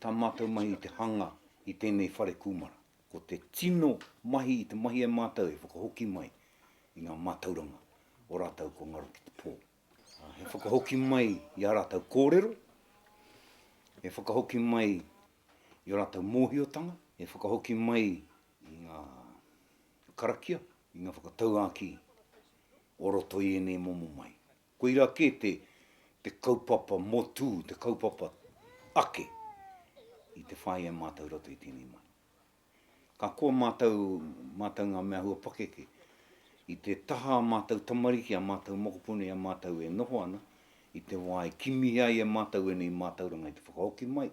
Speaker 1: tā mātou mahi i te hanga i tēnei whare kūmara. Ko te tino mahi i te mahi e mātou e whakahoki mai i ngā mātauranga o rātou ko ngaro ki te pō. He whakahoki mai i a rātou kōrero, he whakahoki mai i a rātou mōhiotanga, he whakahoki mai i ngā karakia, i ngā whakatauaki o roto i ēnei momo mai. Ko ira ke te kaupapa motu, te kaupapa ake i te whai e mātou roto i tēnei mai. Ka koa mātou ngā mea hua pakeke, i te taha mātou tamariki a mātou mokopune a mātou e noho ana, i te wai kimihia i a mātou e nei mātauranga i te whakahoki mai,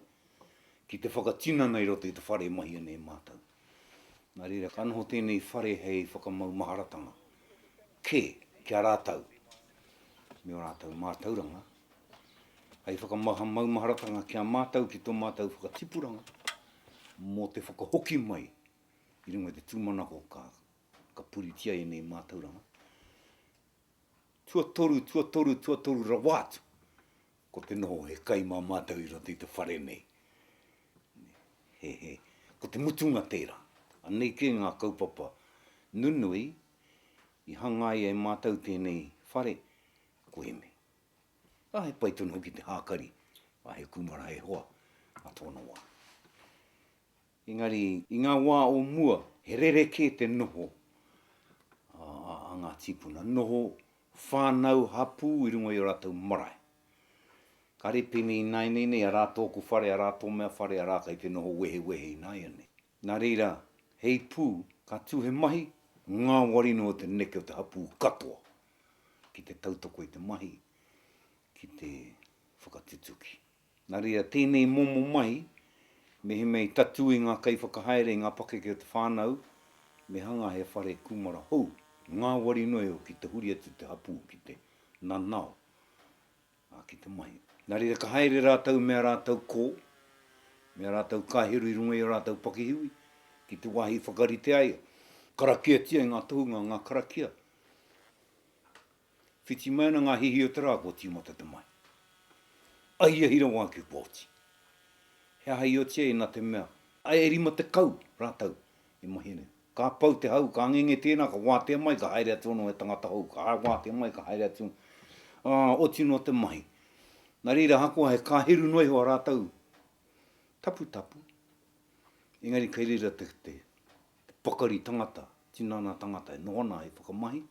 Speaker 1: ki te whakatina nei roto i te whare mahi e nei mātou. Nā reira, ka noho tēnei whare hei whakamau maharatanga, kia rātou, me o rātou mātauranga, hei whakamau maharatanga kia mātou ki tō mātou whakatipuranga, mō te whakahoki mai, i runga te tūmanako ka puritia e nei mātauranga. Tuatoru rawātu, ko te noho he kai mā mātou i roto i te whare nei. Ko te mutunga tērā, anei ke ngā kaupapa nunui, i hangai e mātou tēnei whare, ko ēnei. He pai tono ki te hākari, he kūmara he hoa, a tōna wā. Engari, i ngā wā o mua, he rereke te noho a ngā tipuna. Noho whānau hapu i runga i o rātou marae. Ka repene i nai nei, a rātou ku whare, a rātou mea whare, a rākai te noho wehe i nai anei. Nā reira, hei pū, ka tūhe mahi, ngā warino o te neke o te hapu katoa. Ki te tautoko i te mahi, ki te whakatutuki. Nā reira, tēnei momo mai, me he mei tatu i ngā kai whakahaere, ngā pakeke o te whānau, me hanga he whare kūmara hou, ngā warino eo ki te huri atu te hapu, ki te nanao, ki te mahi. Nā reira, ka haere rātou mea rātou kō, mea rātou kāheru i runga i rātou pakihiwi, ki te wāhi whakarite ai, karakia tia i ngā tohunga, ngā karakia. Whiti mai ana ngā hihi o te rā, ko tīmata te mai. Ai hira wā ki pōti. He hai o tia i nā te mea. Ai e rima te kau, rātou, i mahine. Ka pau te hau, ka ngenge tēnā, ka wātea mai, ka haere atu no e tangata hau, ka wātea mai, ka haere atu. O tino te mahi. Nā reira hakoa he kāheru noi hoa rātou. Tapu. Engari kai reira te pakari tangata, tinana tangata e Nōna e whakamahi.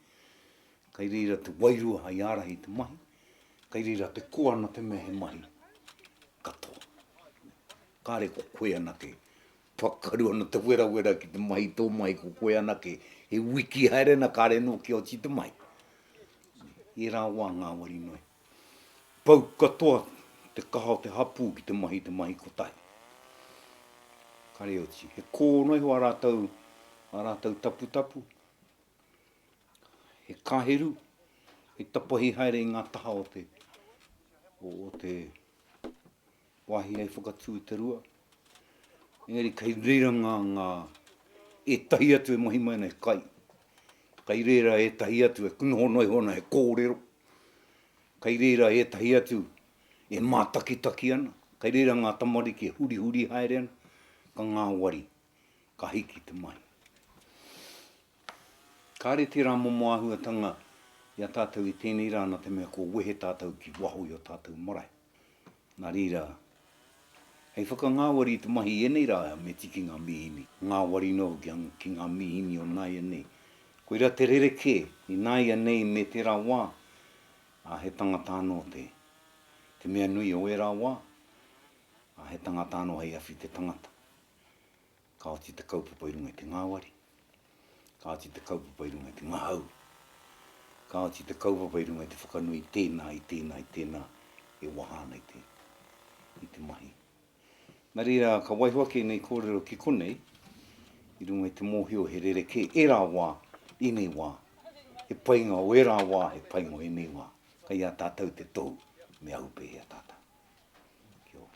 Speaker 1: Kai reira te wairua hai ārahi te mahi. Kai reira te koana te mea he mahi. Katoa. Kāre ko koe ana ke whakaru ana te wera ki te mahi tō mai ko koe ana ke he wiki haere na kāre no ki o ti te mai. I rā wā ngā wari noi. Pau katoa te kaha o te hapu ki te mahi kotai. Kare o ti. He kō noi hoa rātou tapu. He kāheru. He tapahi haere i ngā taha o te wāhi ai whakatū i te rua. Engari, kai reira ngā e tahi atu e mahi mai nei kai. Kai reira e tahi atu e kunoho noi hona he kōrero. Kai reira e tahi atu e mātaki ana. Kai reira ngā tamariki e huri haere ana. Ka ngā wari, ka hiki te mai. Kāre tērā momo āhuatanga i a tātou i tēnei rāna te mea ko wehe tātou ki waho i o tātou marae. Nā reira, hei whakangāwari i te mahi ēnei rā me tiki ngā mihini. Ngāwari no ki ngā mihini o nai ēnei. Koira te rereke i nai ēnei me tērā wā, he tangata anō te Te mea nui o e rā wā, a he tangata anō hei awhi te tangata. Ka oti te kaupapa i runga i te ngāwari. Ka oti te kaupapa i runga i te ngahau. Ka oti te kaupapa i runga i te whakanui tēnā, i tēnā, i tēnā, e wahana i te mahi. Nā reira, ka waihoake nei kōrero ki konei, i runga i te mōhio he rereke, e rā wā, ēnei wā. He painga o e rā wā, he painga o ēnei wā. Ka ia tātou te tau, me aupe hea tātou. Kia ora.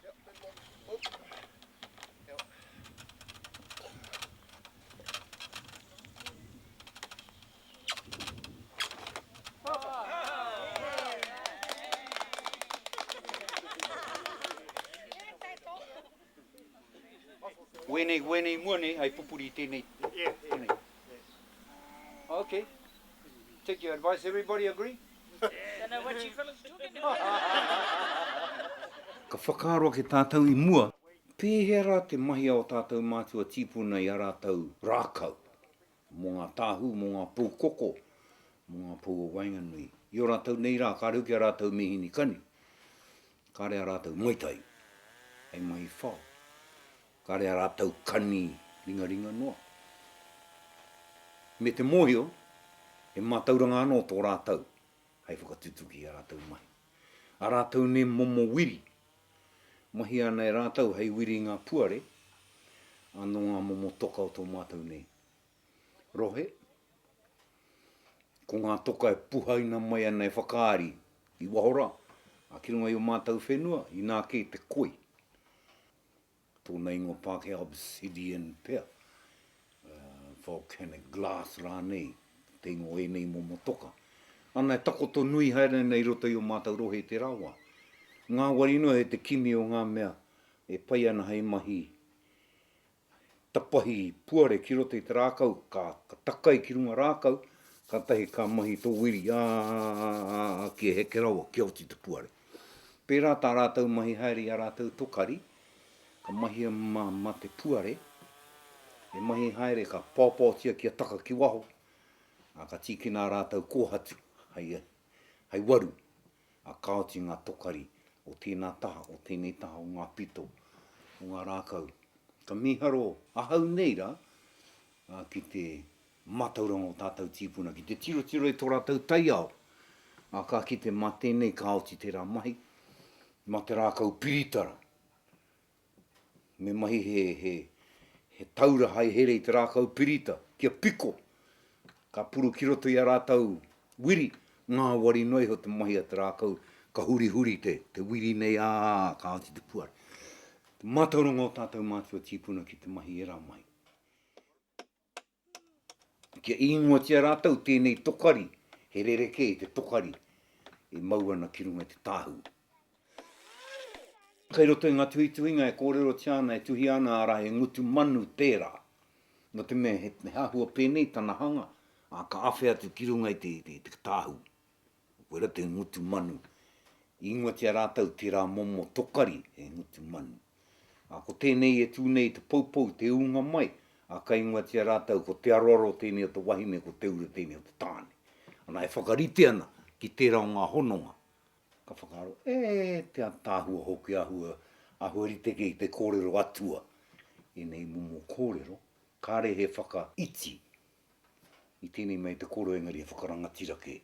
Speaker 1: Wēnei muane, ai pupuri tēnei. Tēnei. Okay. Take your advice. Everybody agree?
Speaker 4: Don't know what you fellas talking about.
Speaker 1: Ka whakaaro ke tātou i mua. Pēhera te mahi o tātou mātua tipu nei a rātou rākau. Mō ngā tāhu, mō ngā pūkoko, mō ngā pū o wainganui. I o rātou nei rā, ka reu ki a rātou mihini kani. Ka rea rātou moitai, ai mahi whao. Ka rea rātou kani ringa noa. Me te mōhio, e mātauranga anō tō rātou, hei whakatutuki a rātou mahi. A rātou ne momo wiri. Mahi ana e rātou hei wiri ngā puare, anō ngā momo toka o tō mātou nei. Rohe, ko ngā toka e puhaina mai ana e whakaari, i wahora, a ki runga i o mātou whenua, i nā ke te koi. Tōna ingo Pākehā obsidian pea, volcanic glass rānei, te ingo ēnei momo toka. Ana e takoto nui haere nei roto i o mātou rohe te rawa. Ngā warino he te kimi o ngā mea, e pai ana hei mahi. Tapahi puare ki roto i te rākau, ka takai ki runga rākau, ka tahi ka mahi tō wiri, ki e heke rawa, ki oti te puare. Pērā tā rātou mahi haere a rātou tokari, ka mahi ma te puare, e mahi haere ka pāpātia ki a taka ki waho, a ka tīkina rātou kōhatu, hei waru, a kaoti ngā tokari o tēnā taha, o tēnei taha, o ngā pito, o ngā rākau. Ka miharo ahau nei rā, ki te matauranga o tātou tīpuna, ki te tiro e tō rātou Taiao, a ka ki te mā tēnei kaoti te rā mahi, mā te rākau piritara. Me mahi he taura hai here i te rākau pirita, kia piko, ka puru ki roto i a rātou wiri, ngā wari noi ho te mahi a te rākau, ka huri te wiri nei ka ati te puare. Te mātauranga o tātou mātua tīpuna ki te mahi e rā mai. Kia ingoa tia rātou tēnei tokari, he rereke i te tokari, e mauana ki runga te tāhu. Kei roto i ngā tuituinga e kōrero tiana e tuhi ana ara he ngutu manu tērā. No te mea he hahua pēnei tana hanga, a ka awhi atu ki runga i te tāhu. Koera te ngutu manu. I ingoa tia rātou te rā momo tokari e ngutu manu. A ko tēnei e tūnei te paupau, te unga mai, a ka ingoa tia rātou ko te aroaro tēnei o te wahine, ko te ura tēnei o te tāne. Ana e whakarite ana ki tērā o ngā hononga. Ka whakaaro, te tāhua hoki ahua rite ki te kōrero atua. Ēnei momo kōrero, kāre he whakaiti. I tēnei mei te koro engari e whakarangatira ke.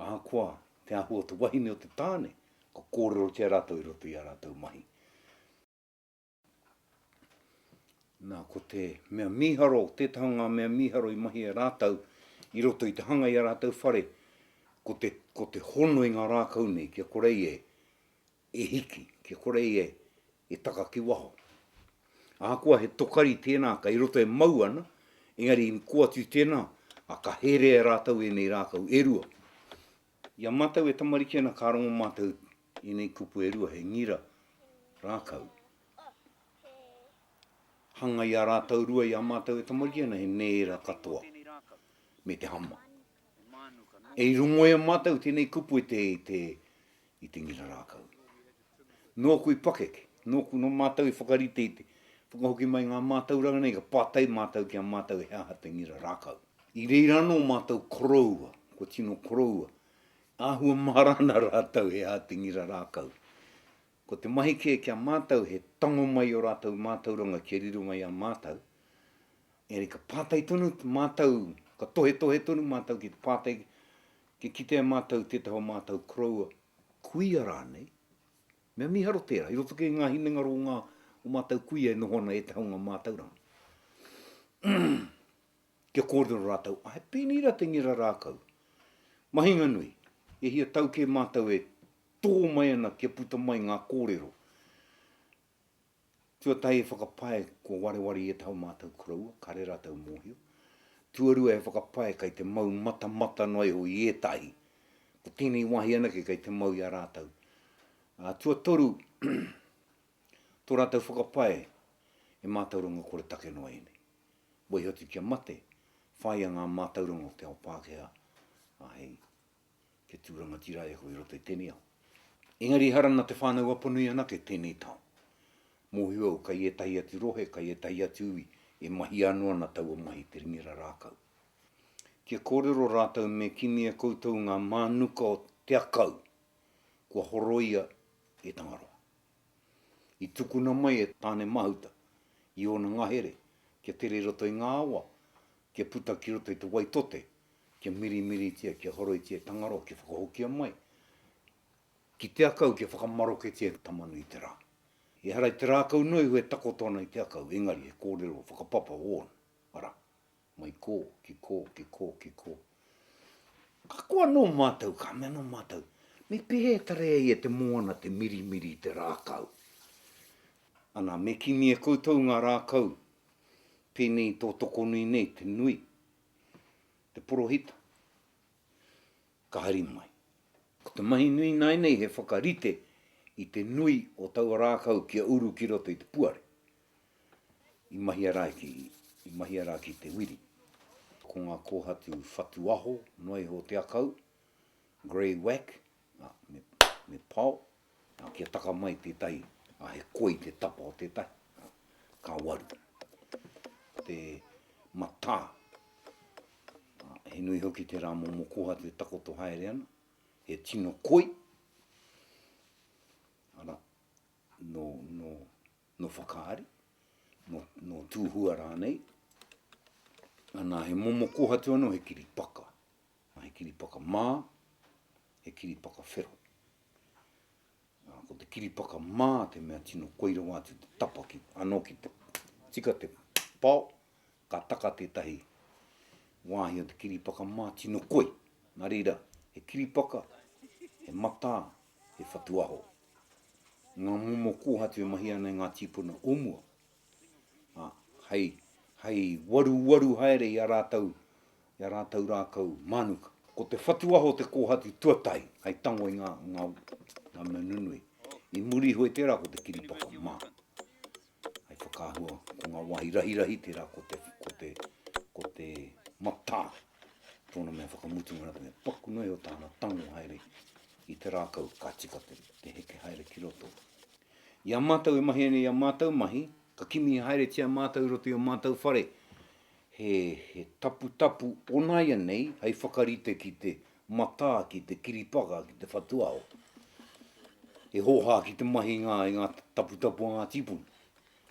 Speaker 1: Aha koa, te ahua te wahine o te tāne, ka kōrero tia rātou i roto i a rātou mahi. Nā, ko te mea miharo, te taonga mea miharo i mahi a rātou, i roto i te hanga i a rātou whare, ko te hono i ngā rākau nei, kia korei e hiki, kia korei e taka ki waho. Aha koa he tokari tēnā, ka i roto e mau ana, engari i kua tu tēnā, a ka here e rātou e nei rākau e rua. Ia mātou e tamariki ana ka rongo mātou i nei kupu e rua, he ngira rākau. Hanga i a rātou rua i a mātou e tamariki ana, he nēra katoa, me te hama. E i rungo e mātou tēnei kupu i te ngira rākau. Nō kui pakeke, nō mātou i whakarite i te whakahoki mai ngā mātou ranga nei, ka pātai mātou ki a mātou e hea te ngira rākau. I reira anō mātou koroua, ko tino koroua, āhua marana rātou he ātingira rākau. Ko te mahi kia mātou he tango mai o rātou mātauranga ke riru mai a mātou. E ka pātai tonu te mātou, ka tohe tonu mātou ki te pātai, ke kitea mātou te taho mātou Koro kuia rānei. Mea miharo tērā, i roto ke ngā hinengaro o mātou kuia e nohona e te haunga mātauranga. Kia kōrero rātou, he pēnira te ngira rākau. Mahinga nui, e hia tau ke mātou e tō mai ana kia puta mai ngā kōrero. Tuatai e whakapae ko wareware e tau mātou Koroua, kare rātou mōhio. Tuarua e whakapae kai te mau mata noi o i ētahi. Ko tēnei wahi anake kai te mau i a rātou. Tuatoru, tō rātou whakapae e mātauranga kore take noa ēnei. Wai hotu kia mate, whai a ngā mātauranga o te ao Pākehā. Hei, ke tūranga tira e hoi roto i tēnei au. Engari harana te Whānau-ā-Apanui anake tēnei tau. Mōhio au kai ētahi atu rohe, kai ētahi atu ui, e mahi anō na tau o mahi te ringira rākau. Kia kōrero rātou me kimi e koutou ngā mānuka o te akau, kua horoia e tangaroa. I tukuna mai e tāne mahuta, i ona ngahere, kia tere roto i ngā awa, kia puta ki roto i te waitote, kia miri tia, kia horoi tia tangaroa, kia whakahokia mai. Ki te akau kia whakamaroke tia tamanu i te rā. E harai te rākau noi hue tako tōna i te akau, engari e kōrero whakapapa o ara. Mai kō, ki kō. Ka koa no mātou, ka mea no mātou. Me pehe tarea i e te moana te miri i te rākau. Ana, me kimi e koutou ngā rākau, pēnei tō tokonui nei, te nui, te porohita. Ka hari mai. Ko te mahi nui nai nei he whakarite, i te nui o taua rākau kia uru ki roto i te puare. I mahi ara ki te wiri. Ko ngā kōhatu whatu aho, noi ho te akau, grey whack, me pau, kia taka mai tētai, he koi te tapa o tētai, ka waru. Te matā, he nui hoki te rā momo kōhatu e takoto haere ana, he tino koi, ara, no whakaari, no tūhua rānei. Ana he momo kōhatu anō he kiripaka. He kiripaka mā, he kiripaka whero. Ko te kiripaka mā, te mea tino koira wātu te tapa ki, anō ki te tika te pau, ka taka tētahi wāhi o te kiripaka mā, tino koi. Nā reira, he kiripaka, he mata, he whatuaho. Ngā momo kōhatu e mahi ana ngā tipuna omua. Hei waru haere i a rātou rākau mānuka. Ko te whatuaho te kōhatu tuatai, hei tango i ngā manunui. I muri hoi tērā ko te kiripaka mā. Hei whakāhua ko ngā wahi rahi tērā ko te matā. Tōna mea whakamutunga rata mea paku noi o tāna tango haere i te rākau ka tika te heke haere ki roto. Ia mātou e mahi ane ia mātou mahi, ka kimi haere tia mātou roto i o mātou whare. He tapu onai anei, hei whakarite ki te matā, ki te kiripaka, ki te whatuao. He hoha ki te mahi ngā tapu ngā tipuni.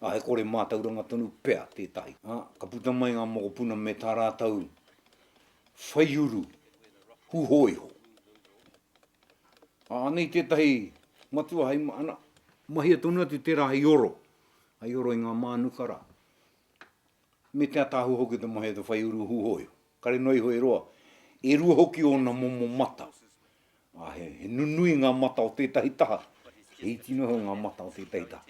Speaker 1: He kore mātauranga tonu pea tētahi. Ka puta mai ngā mokopuna me tā rātou whaiuru, huhoiho. Nei tētahi matua hei ana, mahi atonu atu tērā hei oro. Hei oro i ngā mānuka rā. Me te atahu hoki te mahi te whaiuru huhoiho. Kare noi hoi roa. E rua hoki o na momo mata. He nunui ngā mata o tētahi taha. He tino ho ngā mata o tētahi taha.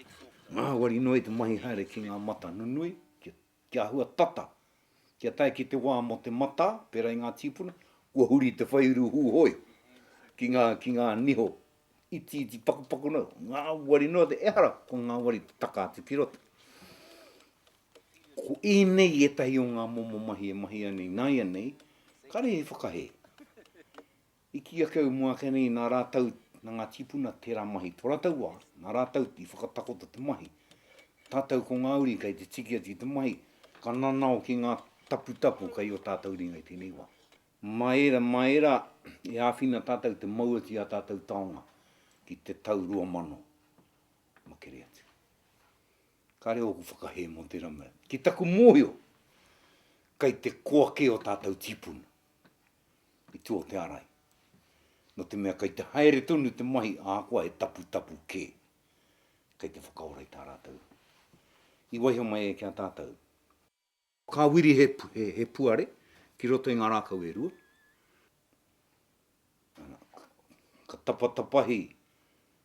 Speaker 1: Wari noi te mahi haere ki ngā mata nunui. Kia hua tata. Kia tae ki te wā mo te mata, pera i ngā tipuna. Kua huri te whaiuru huhoiho. Ki ngā niho. Iti paku no. Ngā wari no te ehara, ko ngā wari taka atu ki roto. Ko ēnei etahi o ngā momo mahi e mahi anei, nai anei, kare he whakahe. Iki akau mua kanei nā rātou, nā ngā tipuna tērā mahi. Tō rātou wā, nā rātou i whakatakota te mahi. Tātou ko ngā uri kai te tiki ati te mahi, ka nanao ki ngā tapu kai o tātou ringa i tēnei wā. Maera, e āwhina tātou te mauati a tātou taonga ki te tau 2000 makere atu. Ka reo ku whakahe mo te rama. Ki taku mōhio, kai te koake o tātou tipuna. I tū o te arai. No te mea kai te haere tonu te mahi ākoa e tapu ke. Kai te whakaorai tā rātou. I waiho mai e kia tātou. Ka wiri he puare, ki roto i ngā rākau e rua. Ka tapatapahi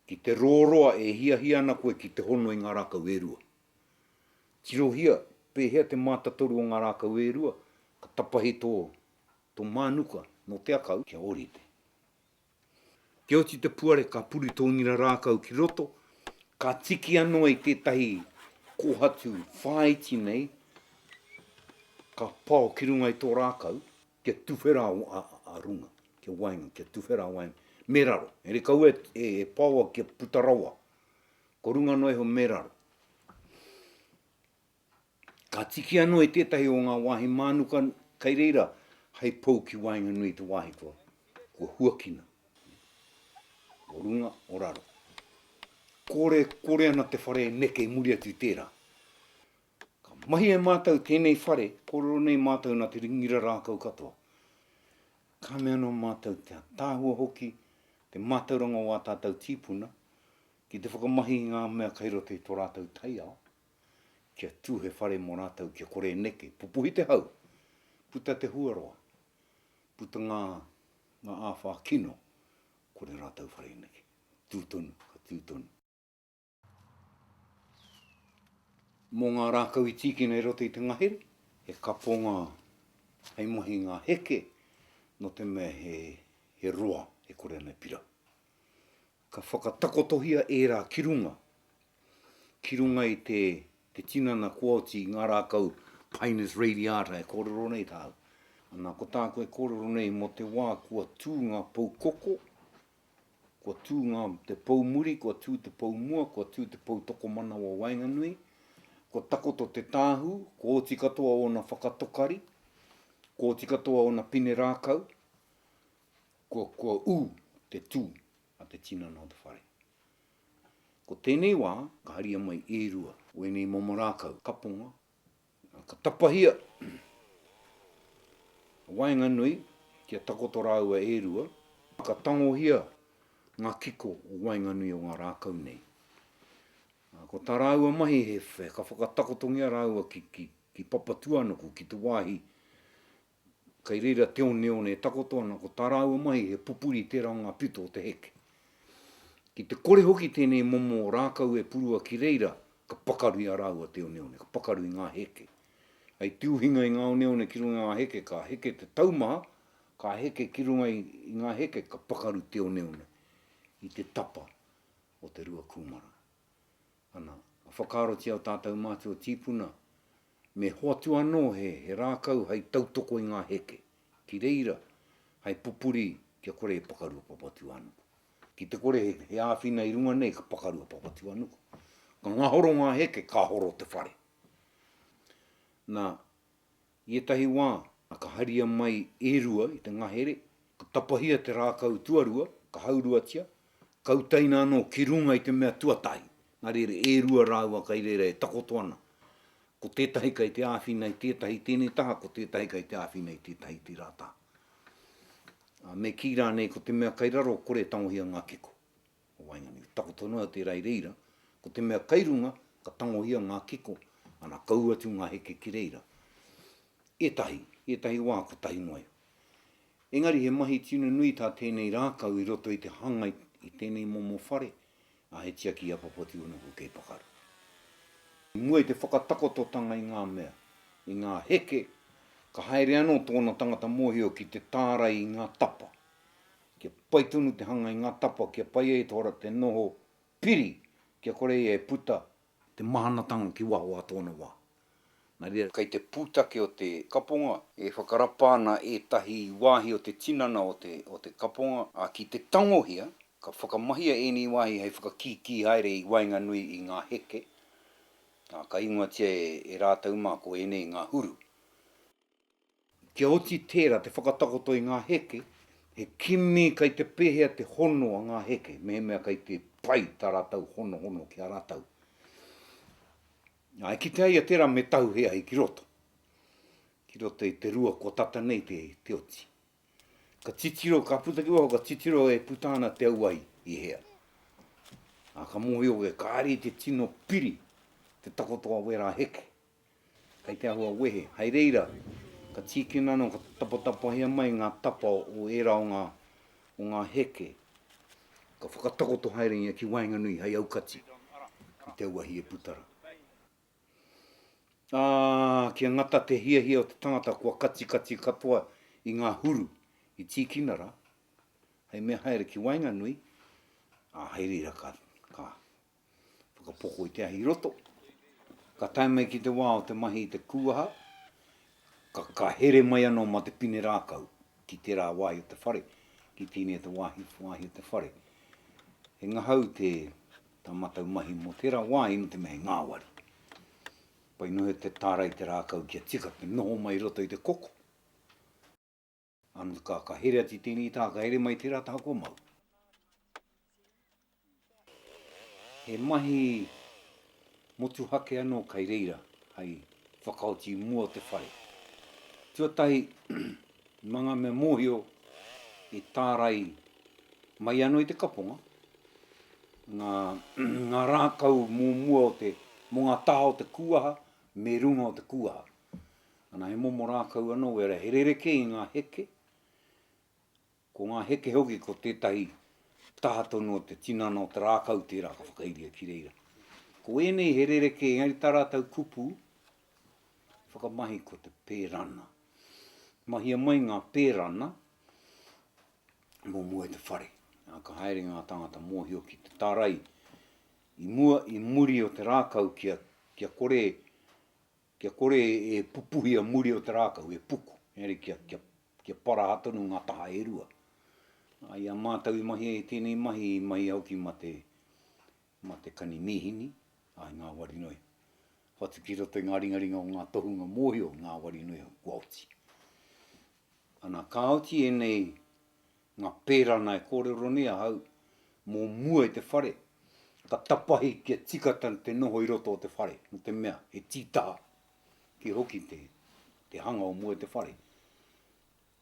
Speaker 1: ki te rōroa e hia ana koe ki te hono i ngā rākau e rua. Tirohia, pēhea te mātatoru o ngā rākau e rua, ka tapahi tō mānuka no te akau kia orite. Kia oti te puare ka puri tō ngira rākau ki roto, ka tiki anō i tētahi kōhatu whaiti nei, ka pāo ki runga i tō rākau, kia tuwhera a runga, kia wainga, kia tuwhera a wainga. Meraro, ere kau e pāua kia putarawa, ko runga noi ho meraro. Ka tiki anō i tētahi o ngā wāhi mānuka, kai reira, hei pou ki wainga nui te wāhi ko huakina. O runga, o raro. Kore ana te whare neke i muri atu tērā. Ka mahi e mātau tēnei whare, kōrero nei mātau na te ringira rākau katoa. Ka mea no mātau te tāhua hoki, te mātauranga o a tātou tīpuna, ki te whakamahi ngā mea kairote i tō rātou Taiao, kia tū he whare mō rātou kia kore neke, pupuhi te hau, puta te huaroa, puta ngā āwha kino, kore rātou whare neke, tūtonu, ka tūtonu. Mō ngā rākau i tīkina i roto i te ngahere, he kaponga hei mahi ngā heke, no te mea he roa, he kore ana pira. Ka whakatakotohia e rā kirunga. Kirunga i te tinana kuoti ngā rākau Pinus radiata e kōrero nei tāu. Anā ko tā koe kōrero nei mo te wā kua tū ngā pou koko, kua tū ngā te pou muri, kua tū te pou mua, kua tū te pou toko mana o Wainganui, kua takoto te tāhu, kua oti katoa o na whakatokari, kua oti katoa o na pine rākau, kua u te tū a te tinana o te whare. Ko tēnei wā, ka haria mai e rua, o ēnei momo rākau, kaponga, ka tapahia. Wainganui, kia takoto rāua e rua, ka tangohia ngā kiko o Wainganui o ngā rākau nei. Ko tā rāua mahi he whē, ka whakatakotongia rāua ki papatuanuku, ki te wāhi, kai reira teo neone e takoto ana, ko tā rāua mahi he pupuri tērā ngā pito o te heke. Ki te kore hoki tēnei momo rākau e purua ki reira, ka pakarui a rāua teo neone, ka pakarui ngā heke. Ai tiuhinga i ngā neone ki runga ngā heke, ka heke te taumaha, ka heke ki runga i ngā heke, ka pakaru teo neone, i te tapa o te rua kūmara. Ana, a whakaaro tia o tātou mātua tīpuna, me hoatu anō he rākau hei tautoko i ngā heke. Ki reira, hei pupuri kia kore e pakaru a papatu anuku. Ki te kore he āwhina i runga nei, ka pakaru a papatu anuku. Ka ngahoro ngā heke, ka horo te whare. Nā, i etahi wā, ka haria mai e rua i te ngahere, ka tapahia te rākau tuarua, ka haurua tia, kautaina anō ki runga i te mea tuatai. Nā reire e rua rāua kai reire e takoto ana. Ko tētahi kai te āwhina i tētahi tēnei taha, ko tētahi kai te āwhina i tētahi te rātā. Me ki rā nei, ko te mea kairaro, kore tangohia ngā kiko. O Wainganui, takoto noa te reireira, ko te mea kairunga, ka tangohia ngā kiko, ana kauatu ngā heke ki reira. Etahi wā ko tahi noa. Engari he mahi tino nui tā tēnei rākau i roto i te hanga i tēnei momo whare, a he tiaki a papati unaku kei pakaru. Mua i te whakatakototanga i ngā mea, i ngā heke, ka haere anō tōna tangata mōhio ki te tārai i ngā tapa. Kia paitunu te hanga i ngā tapa, kia pai e tora te noho piri, kia kore e puta te mahanatanga ki wahoa tōna wā. Nā rea, kai te pūtake o te kaponga, e whakarapāna e tahi wāhi o te tinana o te kaponga, a ki te tangohia, ka whakamahia ēnei wāhi hei whakakiki haere i Wainganui i ngā heke, ka ingoa tia e rātou mako ēnei ngā huru. Kia oti tērā te whakatakoto i ngā heke, He kimi kai te pehea te hono a ngā heke, me mea kai te pai tā rātou hono ki a rātou. Ai ki te aia tērā me tau hea i ki roto. Ki roto i te rua ko tata nei te oti. Ka titiro, ka putaki waho ka titiro e putana te auai i hea. Ka mohio e ka ari te tino piri, te takotoa wera heke. Kai te ahua wehe, hei reira, ka tīkina no ka tapatapa hea mai ngā tapa o era o ngā heke. Ka whakatakoto haere ki Wainganui, hei aukati, ki te auahi e putara. Kia ngata te hia o te tangata kua kati katoa i ngā huru, i tīkinara, hei mea haere ki Wainganui, hei reira ka whakapoko i te ahi roto. Ka tae mai ki te wā o te mahi i te kuaha, ka here mai anō ma te pine rākau, ki te rā wāhi o te whare, ki tine te wāhi o te whare. He ngahau te matau mahi mo te rā wāhi no te mehe ngāwari. Pai nohe te tārai te rākau kia tika te noho mai roto i te koko. Anu ka here ati tēnei tā, ka here mai te rā tāko mau. He mahi motu hake anō kai reira, hei whakaoti mua te whare. Tuatahi, manga me mohio i tārai mai anō i te kaponga. Ngā rākau mua o mo ngā taha o te kuaha, me runga o te kuaha. Ana he momo rākau anō e he rereke i ngā heke. Ko ngā heke hoki ko tētahi taha tonu o te tinana o te rākau tērā ka whakairia ki reira. Ko ēnei he rereke i ngari tā rātou kupu, whakamahi ko te pērana. Mahia mai ngā pērana, mō mua i te whare. Ka haere ngā tangata mōhio ki te tārai. I muri o te rākau kia kore e pupuhia muri o te rākau, e puku. Ere kia para hatonu ngā taha e rua. Ai a mātau i mahi e tēnei mahi auki ma te kani mihini, ai ngā warinoi. Whatu ki roto i ngā ringaringa o ngā tohunga mōhio, ngā warinoi o kuauti. Ana ka auti ēnei ngā pērana e kōrero nea hau, mō mua i te whare, ka tapahi kia tikata te noho i roto o te whare, no te mea, e tītaha, ki hoki te hanga o mua i te whare.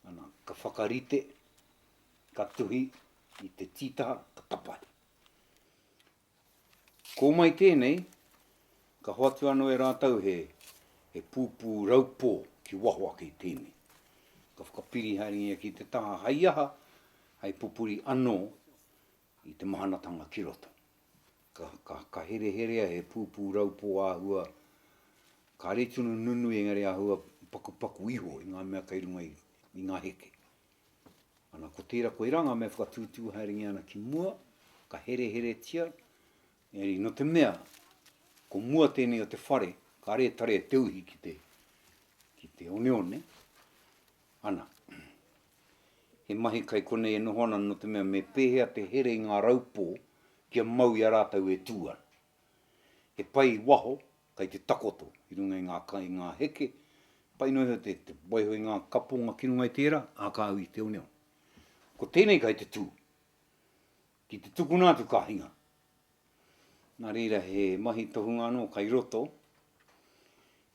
Speaker 1: Ana, ka whakarite, ka tuhi i te tītaha, ka tapahi. Ko mai tēnei, ka hoatu anō e rātou he pūpū raupō ki wahua ki tēnei. Ka whakapiri haeringia ki te taha haiaha, hei pupuri anō i te mahanatanga ki roto. Ka here he pūpū raupō āhua, ka retunu nunu e ngare āhua paku iho i ngā mea kai runga i ngā heke. Ana ko tērā koe ranga me whakatūtū haeringia ana ki mua, ka here tia, eri no te mea, ko mua tēnei o te whare, ka tare te uhi ki te oneone. Ana, he mahi kai konei e nohona no te mea me pēhea te here i ngā raupō kia mau i a rātou e tūan. He pai waho kai te takoto i runga i ngā heke, pai noho te waiho i ngā kaponga ki runga i tērā, a ka au i te oneo. Ko tēnei kai te tū, ki te tuku nātu ka hinga. Nā reira he mahi tohunga anō kai roto,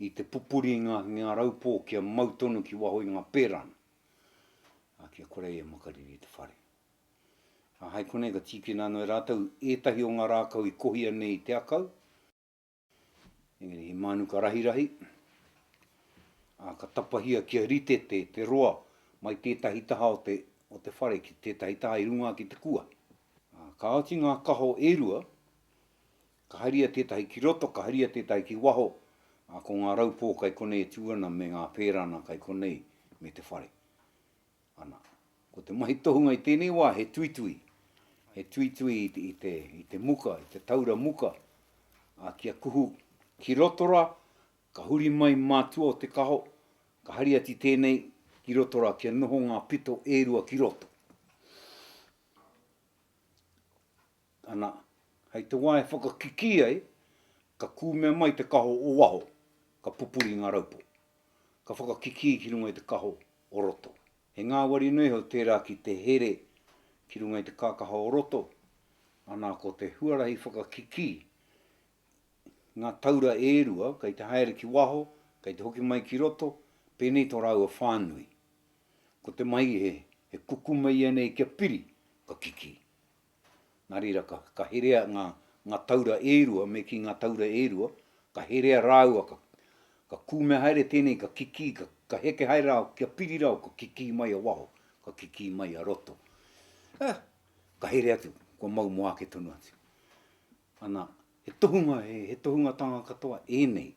Speaker 1: i te pupuri ngā raupō kia mautonu ki waho i ngā pērana. Kia kore e makariri te whare. Hai konei ka tīkina anō e rātou, ētahi o ngā rākau i kohia nei te akau. Engari i mānuka rahi. Ka tapahia kia rite te roa mai tētahi taha o te whare ki tētahi taha i runga ki te kua. Ka auti ngā kaho e rua, ka haria tētahi ki roto, ka haria tētahi ki waho, ko ngā raupō kai konei tūana me ngā pērana kai konei me te whare. Ana, ko te mahi tohunga i tēnei wā, he tuitui. He tuitui i te muka, i te taura muka. Kia kuhu ki rotora, ka huri mai mātua o te kaho, ka hari ati tēnei ki rotora kia noho ngā pito e rua ki roto. Ana, hei te wā e whakakiki ai, ka kūmea mai te kaho o waho, ka pupuri ngā raupō. Ka whakakiki ki runga i te kaho o roto. He ngā wari nui ho tērā ki te here, ki runga i te kākaha o roto, ana ko te huarahi whakakiki, ngā taura e rua, kei te haere ki waho, kei te hoki mai ki roto, pēnei tō rau a whānui. Ko te mai he kuku mai ēnei kia piri, ka kiki. Nā reira ka herea ngā taura e rua, me ki ngā taura e rua, ka herea rāua, ka kūmea haere tēnei, ka kiki, ka heke haere rau, kia piri rau, ka kiki mai a waho, ka kiki mai a roto. Ka here atu, ko mau moa ke tonu atu. Ana, he tohunga tanga katoa, ēnei.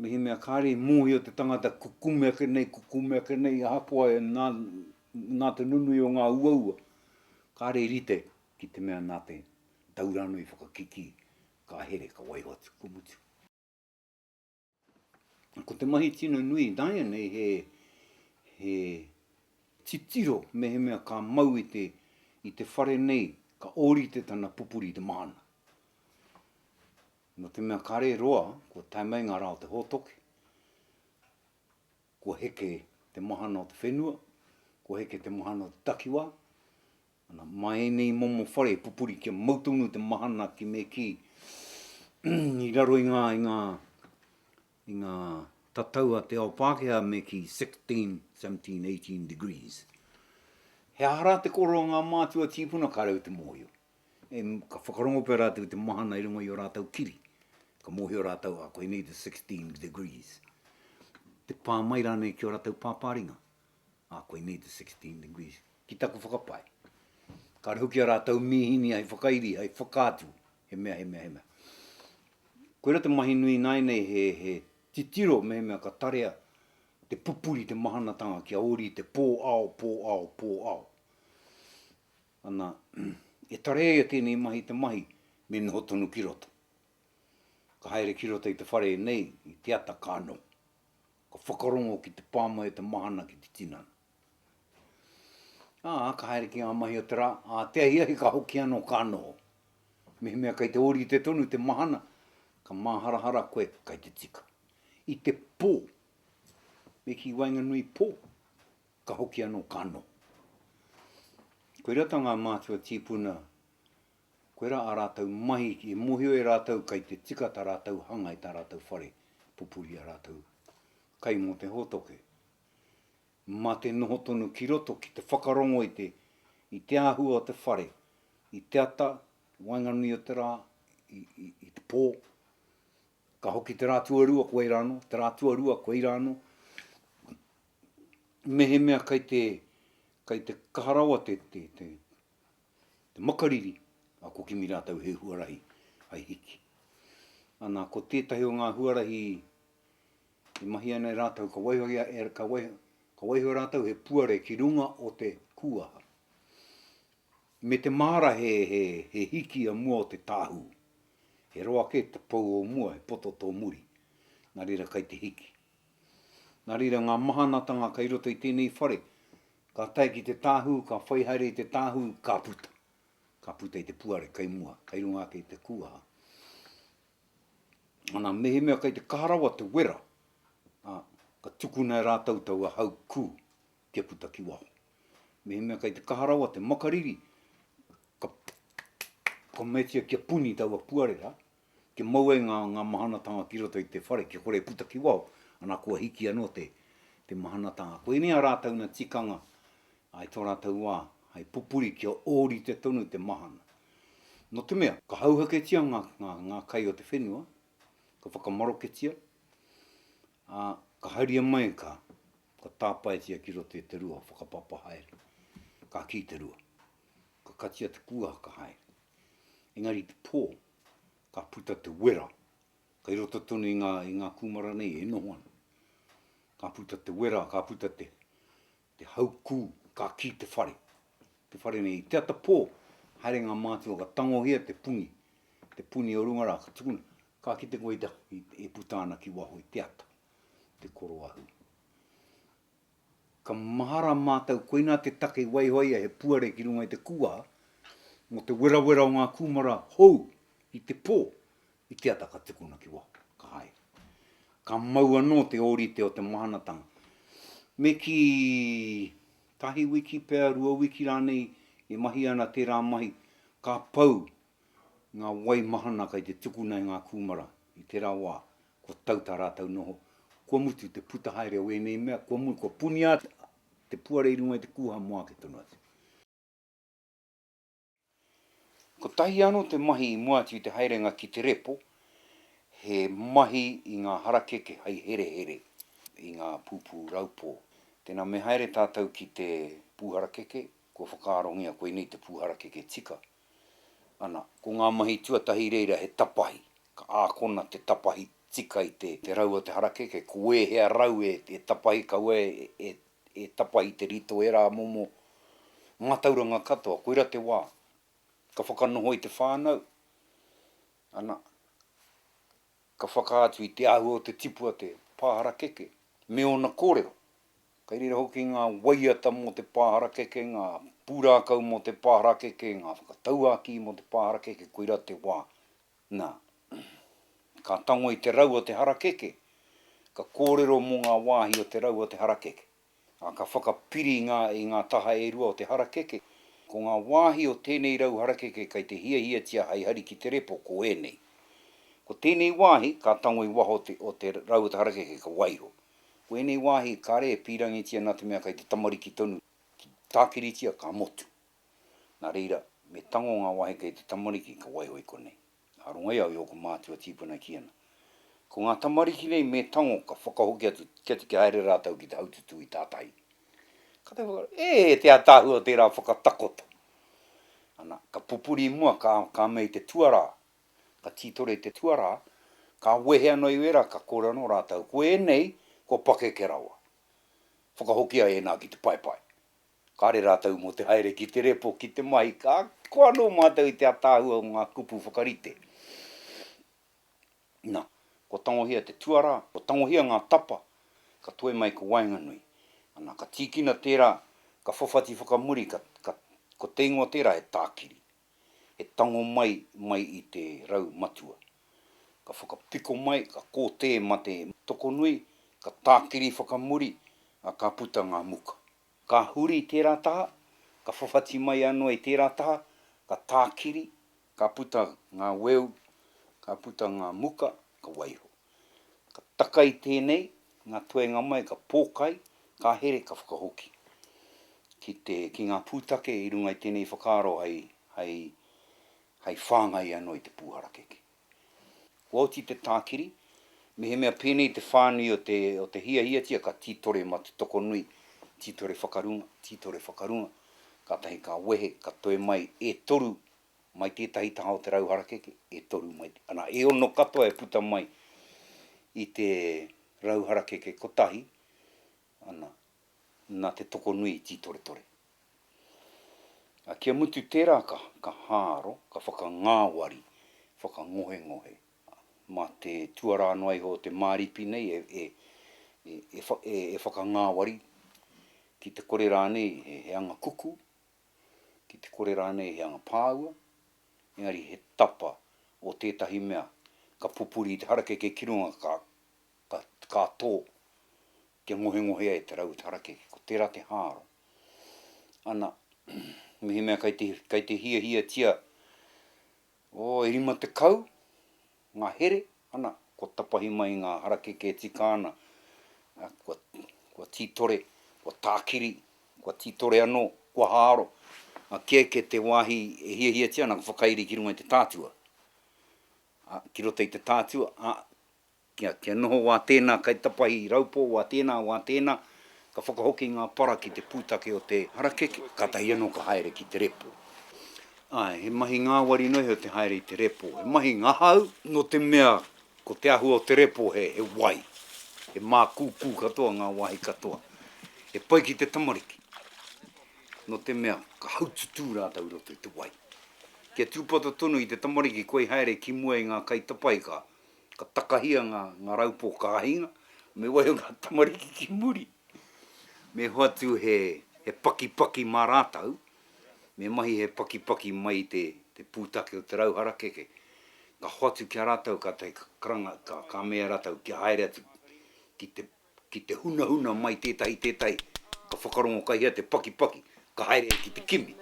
Speaker 1: Mihi mea kāre mōhi o te tangata kukumea ke nei, hapua e nā te nunui o ngā uaua. Kāre rite ki te mea nā te tauranui whakakiki, ka here, ka waihotu, kumutu. Ko te mahi tino nui, nāia nei he titiro me he mea ka mau i te whare nei, ka ōrite tana pupuri te mahana. No te mea kare roa, ko taimai ngā rao te hōtoke, ko heke te mahana o te whenua, ko heke te mahana o te takiwā, ana mai nei momo whare pupuri kia mautunu te mahana ki me ki, i raro i ngā tataua te ao Pākehā me ki 16, 17, 18 degrees. He ahara te koro ngā mātua tīpuna ka rau te mōhio. Ka whakarongo pē rātou te mahana i runga i o rātou kiri. Ka mōhio rātou a koe nei te 16 degrees. Te pā mai rānei ki o rātou pāpāringa. A koe nei te 16 degrees. Ki taku whakapai. Ka rehuki a rātou mihini ai whakairi, ai whakātu. He mea. Koe rā te mahi nui nai nei he titiro me he mea ka tarea te pupuri te mahanatanga ki a ori te pō ao. Ana, e tarea tēnei mahi te mahi me noho tonu ki roto. Ka haere ki roto i te whare nei, i te ata kāno. Ka whakarongo ki te pāmai o te mahana ki te tinana. Ka haere ki ngā mahi o te rā, te ahi ka hoki anō kāno. Me mea kai te ori te tonu te mahana, ka māharahara koe kai te tika. I te pō, me ki wainganui pō, ka hoki anō kāno. Koe rata ngā mātua tīpuna, koe rā a rātou mahi ki mohio e rātou kai te tika tā rātou hanga i tā rātou whare, pupuri a rātou, kai mō te hōtoke. Mā te noho tonu ki roto ki te whakarongo i te āhua o te whare, i te ata, wainganui o te rā, i te pō, ka hoki te rātua rua koe rāno, te rātua rua koe rāno, me he mea kai te kaharawa te makariri, a ko kimi rātou he huarahi ai hiki. Ana ko tētahi o ngā huarahi i mahi anei rātou ka waiho rātou he puare ki runga o te kuaha. Me te māra he hiki a mua o te tāhu. He roa ke te pou o mua, he poto tō muri. Nā reira kai te hiki. Nā reira ngā mahanatanga kai roto i tēnei whare. Ka tai ki te tāhu, ka whaihaere i te tāhu, ka puta. Ka puta i te puare kai mua, kai runga ke te kuaha. Ana mehe mea kai te kaharawa te wera. Ka tuku nei rātou tau a hau kū, kia puta ki waho. Mehe mea kai te kaharawa te makariri. Ka metia kia puni tau a puare rā. Ke maue ngā mahanatanga ki roto i te whare, kia kore puta ki waho. Ana kua hiki anō te mahanatanga. Ko ēnei a rātou na tikanga, ai tō rātou wā, ai pupuri kia ōri te tonu te mahana. No te mea, ka hauhaketia ngā kai o te whenua, ka whakamaroketia, ka hauria mai ka tāpaetia ki roto e te rua, whakapapa haere, ka ki te rua, ka katia te kuaha ka haere. Engari te pō, ka puta te wera, kai roto tonu i ngā kūmara nei e noho ana. Ka puta te wera, ka puta te haukū, ka ki te whare. Te whare nei, te ata pō, haere ngā mātua, ka tangohia te puni o rungara, ka tukuna, ka ki te koe e putana ki waho i te ata, te koro ahu. Ka mahara mātou, koina te take waihoia he puare ki runga i te kuaha, mo te wera o ngā kūmara hou i te pō, i te ata ka tukuna ki waho, ka haere. Ka mau anō te ōrite o te mahanatanga. Me ki tahi wiki pēr, rua wiki rānei, e mahi ana tērā mahi, ka pau ngā wai mahana kai te tuku nei ngā kūmara, i tērā wā, ko tau tā rātou noho. Kua mutu te puta haere o ēnei mea, kua puni atu, te puare i runga i te kūha moa ke tono atu. Ko tahi anō te mahi i mua atu i te haerenga ki te repo, he mahi i ngā harakeke hei here here, i ngā pupu raupō. Tēnā me haere tātou ki te pūharakeke, ko whakaarongia koe nei te pūharakeke tika. Ana, ko ngā mahi tuatahi reira he tapahi, ka ākona te tapahi tika i te rau o te harakeke, ko e hea rau e tapahi, ka e tapahi te rito e rā momo ngatauranga katoa, koira te wā. Ka whakanoho i te whānau, ana, ka whakaatu i te ahu o te tipua te pāharakeke, me ona kōrero. Kai rira hoki ngā waiata mo te pāharakeke, ngā pūrākau mo te pāharakeke, ngā whakatauaki mo te pāharakeke, koira te wā. Nā, ka tango i te rau o te harakeke, ka kōrero mo ngā wāhi o te rau o te harakeke. Ka whakapiri i ngā taha e rua o te harakeke, ko ngā wāhi o tēnei rau harakeke kai te hia tia hai hari ki te repo ko ēnei. Ko tēnei wāhi, ka tango i waho o te rau o te harakeke ka wairo. Ko ēnei wāhi, ka re pīrangi tia nā te mea kai te tamariki tonu, ki tākiri tia ka motu. Nā reira, me tango ngā wāhi kai te tamariki ka waihoi konei. Arongai au i oko mātua tīpuna ki ana. Ko ngā tamariki nei me tango ka whakahoki atu kia te haere rātou ki te haututu i tātai. Ka te whakaro, te atahu o tērā whakatakota. Ana, ka pupuri mua ka mei te tuara, ka titore te tuara, ka wehe anō i wera, ka kōra no rātou. Ko ēnei, ko pake ke rawa. Whakahokia nā ki te paipai. Kāre rātou mo te haere ki te repo, ki te mahi, ka koa no mātou i te atahu o ngā kupu whakarite. Nā, ko tangohia te tuara, ko tangohia ngā tapa, ka toe mai ko wainganui. Ana, ka tīkina tērā, ka whawhati whakamuri, ko te ingoa tērā he tākiri. He tango mai i te rau matua. Ka whakapiko mai, ka kōtē ma te tokonui, ka tākiri whakamuri, ka puta ngā muka. Ka huri tērā taha, ka whawhati mai anō i tērā taha, ka tākiri, ka puta ngā weu, ka puta ngā muka, ka wairo. Ka takai tēnei, ngā tuenga mai, ka pōkai, ka here ka whakahoki. Ki ngā pūtake i runga i tēnei whakaaro hei whāngai anō i te pūharakeke. Wauti te tākiri, me he mea pēnei te whānui o te hia tia ka titore ma te tokonui, titore whakarunga, ka tahi ka wehe, ka toe mai e toru mai tētahi taha o te rau harakeke, e toru mai. Ana e ono katoa e puta mai i te rau harakeke ko tahi, ana, nā te tokonui titore. Kia mutu tērā ka hāro, ka whakangāwari, whakangohe. Ma te tuara anō ai ho te māripi nei e whakangāwari. Ki te kore rānei he anga kuku, ki te kore rānei he anga pāua, engari he tapa o tētahi mea, ka pupuri te harakeke ki runga ka tō, kia ngohe e te rau te harakeke, ko tērā te hāro. Ana, mihi mea kai te hia tia, e rima te kau, ngā here, ana, ko tapahi mai ngā harakeke tika ana, kua titore, kua tākiri, kua titore anō, kua hāro, ke te wāhi e hia tia, ana, whakairi ki runga i te tātua. Ki rota i te tātua, kia noho wā tēnā kai tapahi raupō, wā tēnā, ka whakahoki ngā para ki te pūtake o te harakeke, ka tahi anō ka haere ki te repo. He mahi ngāwari noi o te haere i te repo, he mahi ngahau, no te mea, ko te ahu o te repo he wai, he mā kūkū katoa, ngā wāhi katoa, he pai ki te tamariki, no te mea, ka haututu rātau roto i te wai. Kia tūpata tonu i te tamariki koe haere ki mua i ngā kai tapai ka takahia ngā raupō kāhinga, me wai o ngā tamariki ki muri. Me hoatu he paki mā rātau, me mahi he paki mai te pūtake o te rau harakeke. Ka hoatu kia rātau ka te karanga, ka mea rātau kia haere atu ki te huna mai tētahi, ka whakarongo kahia te paki, ka haere ki te kimi.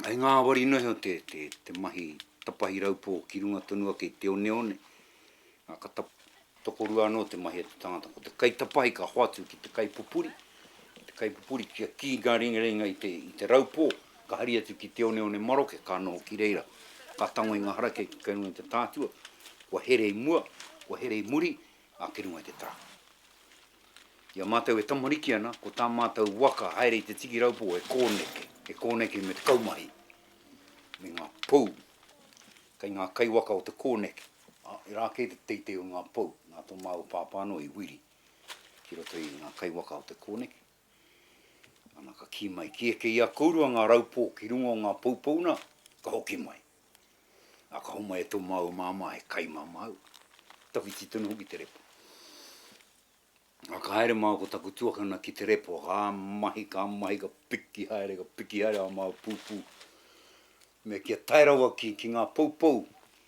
Speaker 1: Ai ngā wari noho te mahi tapahi raupō ki runga tonua kei te one. Ka tokorua anō te mahi a te tangata. Ko te kai tapahi ka hoatu ki te kai pupuri. Te kai pupuri kia ki ngā ringa i te raupō. Ka hari atu ki te one maroke, ka noho ki reira. Ka tango i ngā harake ki kai runga i te tātua. Kua here i mua, kua here i muri, a ki runga i te traka. Ia mātou e tamariki ana, ko tā mātou waka haere i te tiki raupō e kōneke. E kōneke me te kaumahi. Me ngā pou. Kai ngā kai waka o te kōneke. I rā kei te teitei o ngā pou. Ngā tō māu pāpāno i wiri. Ki roto i ngā kai waka o te kōneke. Ana ka ki mai. Ki eke ia kourua ngā raupō ki runga o ngā poupouna, ka hoki mai. A ka homai e tō māu māma e kai māmau. Tawhiti tonu hoki te repo. A ka haere māu ko taku tuakana ki te repo. Ka mahi, ka piki haere, a māu pūpū. Me kia tairawa ki ngā poupou.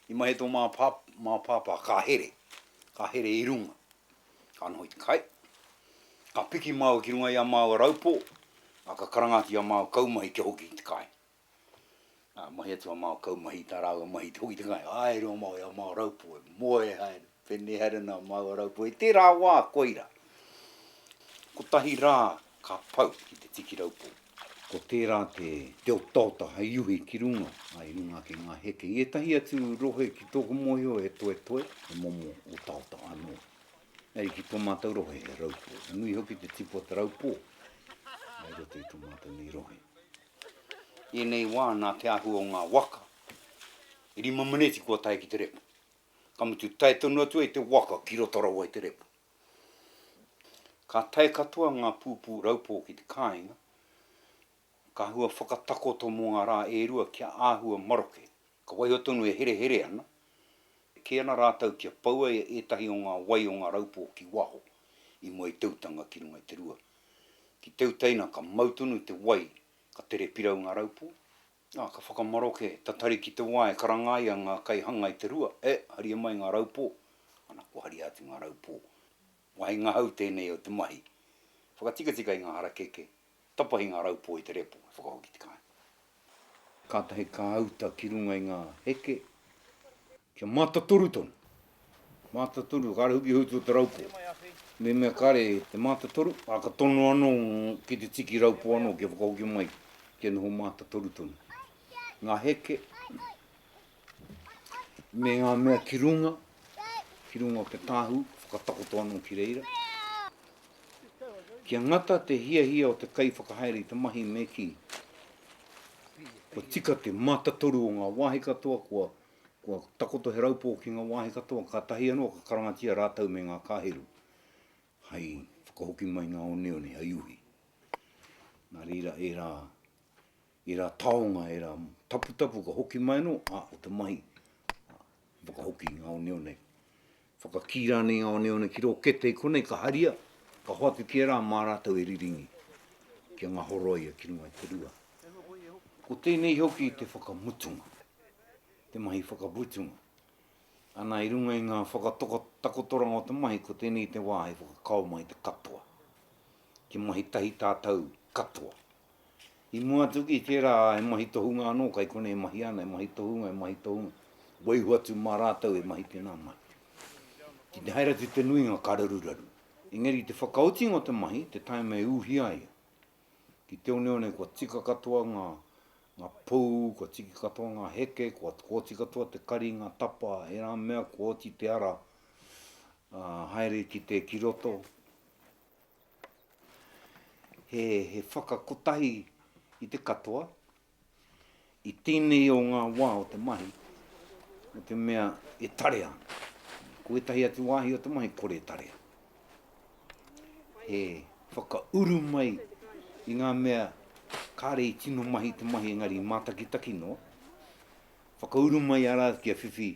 Speaker 1: I mai tō mā pāpā, ka here i runga. Ka noho i te kai. Ka piki māu ki runga i a māu raupō. A ka karangati a māu kaumahi kia hoki i te kai. Mahi atu a māu kaumahi, tā rāua mahi te hoki te kai. Ai roa māu i a māu raupō, e moe haere. Pene haere nā māu raupō, e te rā wā koira. Ko tahi rā ka pau ki te tiki raupō. Ko tērā te otauta hai uhi ki runga, ai runga ki ngā heke. I e tahi atu rohe ki tōku mohio e toe, e momo o tauta anō. Ei ki tō mātou rohe e raupō. Nui hoki te tipu o te raupō. Ai roto i tō mātou nei rohe. Ēnei wā nā te ahu o ngā waka. I rima maneti kua tae ki te repo. Kamutu tae tonu atu e te waka ki roto rawa i te repo. Ka tae katoa ngā pūpū raupō ki te kāinga. Ka hua whakatakoto mō ngā rā e rua kia āhua maroke. Ka waiho tonu e here ana. Ke ana rātou kia paua e tahi o ngā wai o ngā raupō ki waho. I mua i teutanga ki runga i te rua. Ki teutaina ka mautunu te wai. Ka tere pirau ngā raupō. Ka whakamaroke tatari ki te wā e karangaia ngā kai hanga i te rua. Haria mai ngā raupō. Ana ko hari atu ngā raupō. Wai ngā hau tēnei o te mahi. Whakatika i ngā harakeke. Tapahi ngā raupō i te repo, whakahoki te kai. Kātahi ka auta ki runga i ngā heke, kia mātatoru tonu. Mātatoru, kāre huki hutu o te raupō. Me mea kāre te mātatoru, ka tono anō ki te tiki raupō anō, kia whakahoki mai, kia noho mātatoru tonu. Ngā heke, me ngā mea ki runga o te tāhu, whakatakoto anō ki reira. Kia ngata te hia o te kai whakahaere i te mahi me ki. Kua tika te mātatoru o ngā wāhi katoa, kua takoto he raupō ki ngā wāhi katoa, ka tahi anō ka karangatia rātou me ngā kāheru. Hai, whakahoki mai ngā one hai uhi. Nā reira e rā taonga, e rā tapu ka hoki mai anō, o te mahi. Whakahoki ngā one. Whakakira nei ngā one ki ro kete i konei ka haria. Ka hoatu ki rā mā rātou e riringi. Kia ngā horoia ki runga i te rua. Ko tēnei hoki te whakamutunga. Te mahi whakamutunga. Ana i runga i ngā whakatakotoranga o te mahi, ko tēnei te wā e whakakau mai te katoa. Ki mahi tahi tātou katoa. I mua tuki te rā e mahi tohunga anō, kai kone e mahi ana, e mahi tohunga. Waihu atu mā rātou e mahi tēnā mai. Ki te haere te nuinga kararuraru. Engari te whakaotinga o te mahi, te taime e uhia ia. Ki te one kua tika katoa ngā pou, kua tika katoa ngā heke, kua tika katoa te kari ngā tapa, e rā mea kua oti te ara haere ki te kiroto. He whakakotahi i te katoa, i tēnei o ngā wā o te mahi, o te mea e tarea. Ko etahi atu wāhi o te mahi, kore e tarea. He whakauru mai i ngā mea kāre i tino mahi te mahi engari mātakitaki noa. Whakauru mai ara kia whiwhi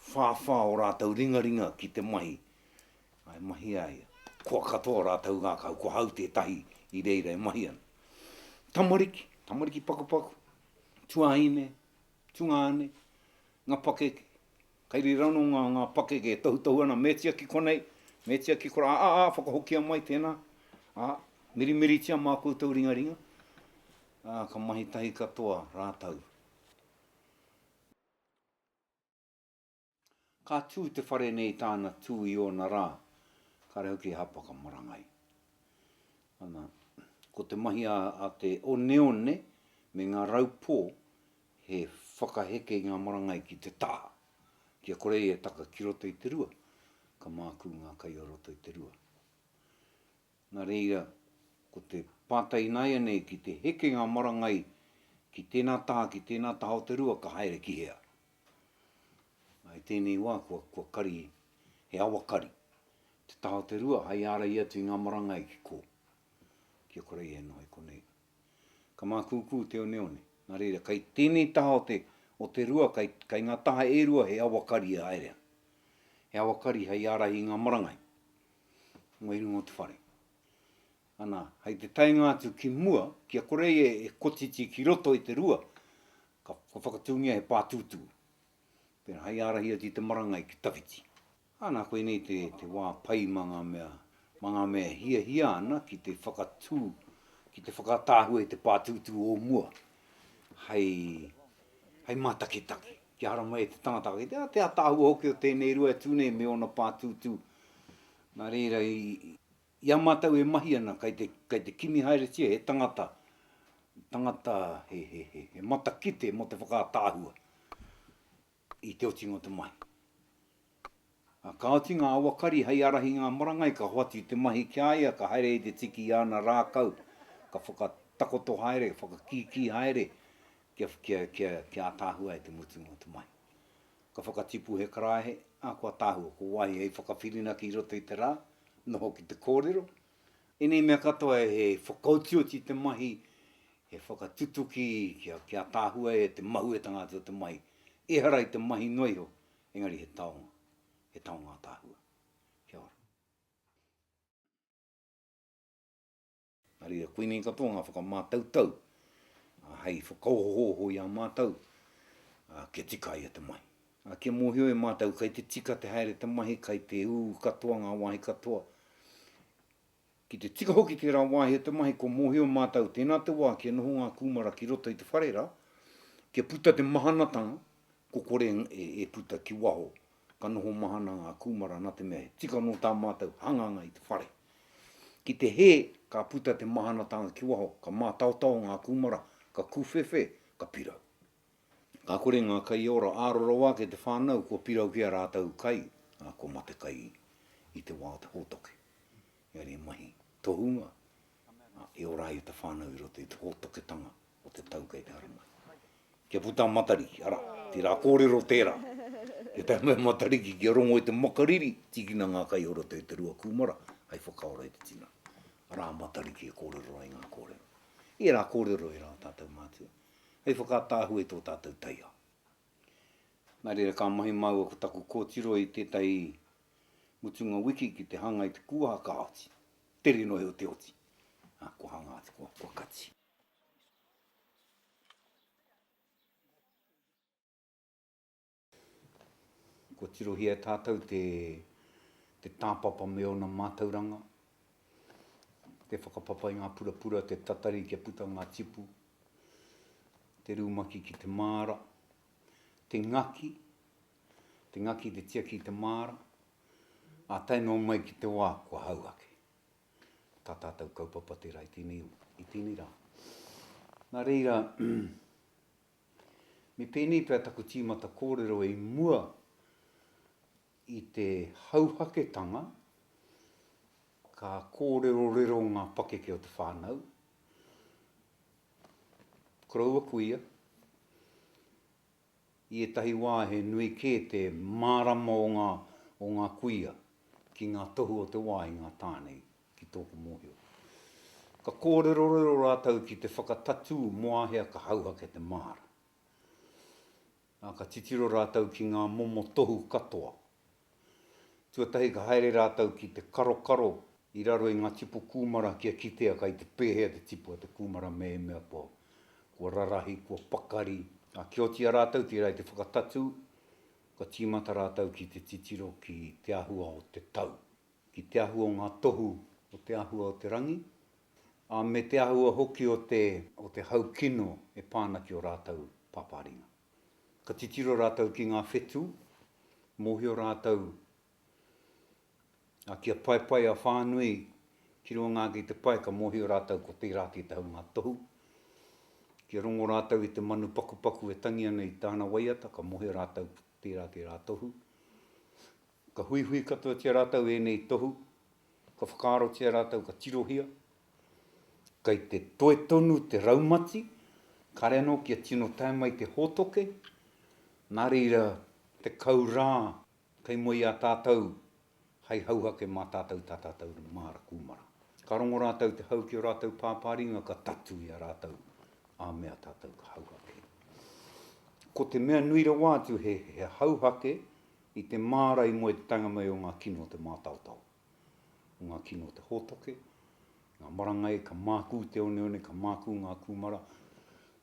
Speaker 1: whāwhā o rātou ringaringa ki te mahi. Ai mahi ai, kua katoa rātou ngākau, kua hau te tahi i reira e mahi ana. Tamariki paku, tuaine, tungāne, ngā pakeke. Kairi rano ngā pakeke e tohu ana metia ki konei, Me tia ki kora, whakahokia mai tēnā. Mirimiri tia mā koutou ringa. Ka mahi tahi katoa, rātou. Ka tū te whare nei tāna tū i o nā rā, ka reo ki hapaka marangai. Ana, ko te mahi a te one, me ngā raupō, he whakaheke ngā marangai ki te tā. Kia kore e taka ki roto i te rua, ka māku ngā kai o roto i te rua. Nā reira, ko te pātai nai nei ki te heke ngā marangai ki tēnā taha o te rua, ka haere ki hea. Ai tēnei wā, kua kari, he awa kari. Te taha o te rua, hai ara ia tu ngā marangai ki ko. Kia kore e noe konei. Ka mākūkū te one. Nā reira, kai tēnei taha o te rua, kai ngā taha e rua, he awa kari e haerea. He awa kari hai ara i ngā marangai. Ngoi rungo te whare. Ana, hei te tainga atu ki mua, kia kore e kotiti ki roto i te rua, ka whakatūngia he pātūtū. Pera hai ara hia ti te marangai ki tawhiti. Ana koe nei te wā pai mga mea hia ana ki te whakatū, ki te whakatāhua e te pātūtū o mua. Hei mātaketake. Ki hara mai te tangatake. Te atāhua hoki o tēnei rua e tūnei me ona pātūtū. Nā reira i amatau e mahi ana kai te kimi haere tia he tangata he matakite mo te whakatāhua i te otingo te mahi. Ka oti ngā awakari hei arahi ngā marangai ka hoati te mahi ki aia, ka haere i te tiki ana rākau, ka whakatakoto haere, whakakiki haere, kia atāhua e te mutungo te mahi. Ka whakatipu he karahe, kua tāhua, ko wahi hei whakawhirina ki roto i te rā, noho ki te kōrero. Ēnei mea katoa he whakautioti te mahi, he whakatutuki kia tāhua e te mahu e tangata o te mahi. Ehara i te mahi noiho, engari he taonga. He taonga tāhua. Kia ora. Ari a koinei katoa ngā whakamātautau. Hei whakauhoho i a mātau. Kia tika i a te mahi. Kia mōhio e mātau, kai te tika te haere te mahi, kai te katoa, ngā wahi katoa. Ki te tika hoki te rā wahi e te mahi, ko mōhio mātau, tēnā te wā, kia noho ngā kūmara ki roto i te wharera, kia puta te mahanatanga, ko kore e puta ki waho, ka noho mahana ngā kūmara nā te mea, tika no tā mātau, hanganga i te whare. Ki te he, ka puta te mahanatanga ki waho, ka mātautau ngā kūmara, ka kūwhewhe, ka pirau. Ka kore ngā kai ora ārora wā ke te whānau, ko pirau kia rātou kai, ko mate kai i te wā te hōtoke. Iari e mahi tohunga, e ora i te whānau i roto i te hōtoketanga o te tau kei te haramai. Kia puta matariki, ara, tira kōrero tērā. Kia te mea matariki, kia rongo i te makariri, tikina ngā kai o roto i te rua kūmara, hei whakaaro i te tina. Ara matariki e kōrero ai ngā kōrero. I rā kōrero i rā tātou mātua. Hei whakatāhu e tō tātou Taiao. Nā reira ka mahi maua ko taku kōtiro i tētai mutunga wiki ki te hanga i te kuaha ka oti. Tere noi o te oti. Ko hanga ati, ko kati. Ko tirohia tātou te tāpapa me ona mātauranga. Te whakapapa i ngā purapura, te tatari kia puta ngā tipu. Te rūmaki ki te māra. Te ngaki te tia ki te māra. A taino mai ki te wā kua hauake. Tā tātou kaupapa te rai i tēnei rā. Nā reira, me pēnei pēr taku tīmata kōrero i mua i te hauhaketanga ka kōrero ngā pakeke o te whānau. Koraua kuia. I e tahi wā he nui kē te mārama o ngā kuia ki ngā tohu o te wā i ngā tānei ki tōku mōhio. Ka kōrero rātou ki te whakatatu moahea ka hauhake te māra. Ka titiro rātou ki ngā momo tohu katoa. Tuatahi ka haere rātou ki te karo i raro i ngā tipu kūmara kia kitea kai te pēhea te tipu a te kūmara mea po. Kua rarahi, kua pakari. Kia otia rātou tira i te whakatatu. Ka tīmata rātou ki te titiro ki te ahua o te tau. ki te ahua o ngā tohu o te ahua o te rangi, a me te ahua hoki o te haukino e pāna ki o rātou paparinga. Ka titiro rātou ki ngā whetū, mōhio rātou a kia pai a whānui, ki roa ngā ki te pai ka mōhio rātou ko te rāti te hau ngā tohu. Kia rongo rātou i te manu paku e tangi ana i tāna waiata, ka mōhio rātou te rāti rā tohu. Ka hui katoa tia rātou ēnei tohu, ka whakaaro tia rātou ka tirohia, kai te toe tonu te raumati, kare anō kia tino taimai te hōtoke, nā reira te kaurā, kai moi a tātou, hei hauhake mā tātou māra kūmara. Ka rongo rātou te hau ki o rātou pāparinga, ka tatu i a rātou, a mea tātou ka hauhake. Ko te mea nuira wātu he hauhake, i te mārai mo e te tangamai o ngā kino te mātautau. O ngā kino te hōtoke, ngā marangai, ka mākū te one, ka mākū ngā kūmara,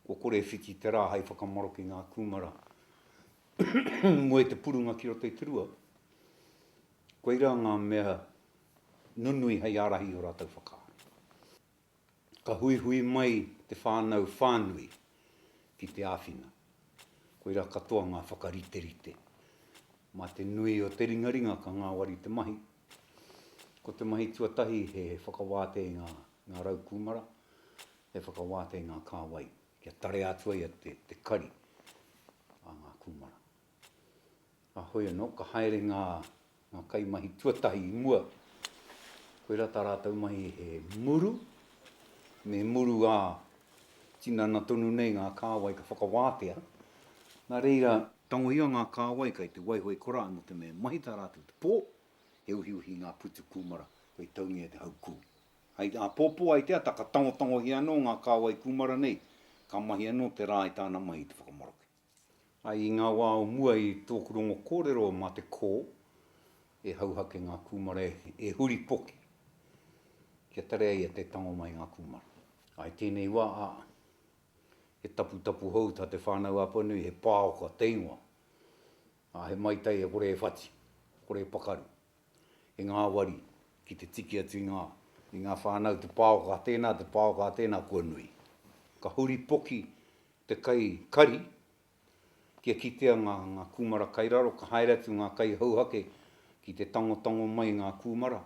Speaker 1: ko kore whiti te rā hei whakamaro ki ngā kūmara. Mo e te purunga ki roto i te rua, koeira ngā mea nunui hei arahi o rātou whakaaro. Ka hui mai te whānau-ā-Apanui ki te āwhina. Koeira katoa ngā whakarite. Ma te nui o te ringaringa ka ngā wari te mahi. Ko te mahi tuatahi he whakawāte ngā rau kūmara, he whakawāte ngā kāwai. Kia tare atua ia te kari a ngā kūmara. A hoi anō, ka haere ngā kaimahi tuatahi i mua. Koeira tā rātou mahi he muru, me muru a tinana tonu nei ngā kāwai ka whakawātea. Nā reira, tangohia ngā kāwai kai te waihoi kora no te mea mahi tā rātou te pō, he uhi ngā putu kūmara, koi taungi e te haukū. Hei a pōpō ai tea, taka tangohi anō ngā kāwai kūmara nei, ka mahi anō te rā i tāna mahi te whakamaroke. Ai i ngā wā o mua i tōku rongo kōrero mā te kō, e hauhake ngā kūmara e huri poki. Kia tare ai te tango mai ngā kūmara. Ai tēnei wā he tapu hou tā te Whānau-ā-Apanui, he pāoka teingoa. He maitai e kore e whati, kore e pakaru. E ngā wari ki te tiki atu i ngā whānau, te pāoka tēnā kua nui. Ka huri poki te kai kari, kia kitea ngā kūmara kairaro, ka haere atu ngā kai hauhake ki te tango mai ngā kūmara.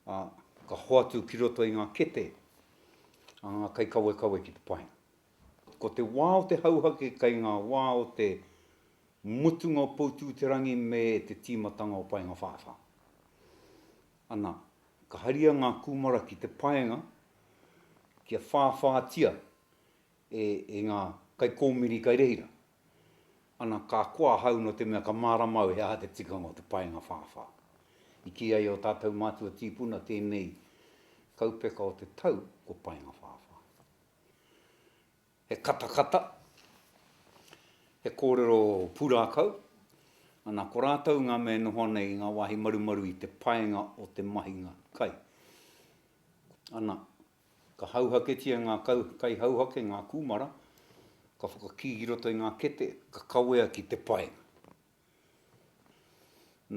Speaker 1: Ka hoatu ki roto i ngā kete, ngā kai kawe ki te painga. Ko te wā o te hauhake kai ngā wā o te mutunga o poutu te rangi me te tīmatanga o painga whāwha. Ana, ka haria ngā kūmara ki te painga, kia whāwhātia e ngā kai kōmiri kai reira. Ana, ka kua hau no te mea ka māramau he aha te tikanga o te painga whāwha. I ki ai o tātou mātua tīpuna tēnei kaupeka o te tau ko painga whāwha. He katakata, he kōrero pūrākau, ana ko rātou ngā mea noho nei ngā wāhi marumaru i te painga o te mahi ngā kai. Ana, ka hauhake tia ngā kai hauhake ngā kūmara, ka whakakīgi roto i ngā kete, ka kawea ki te painga.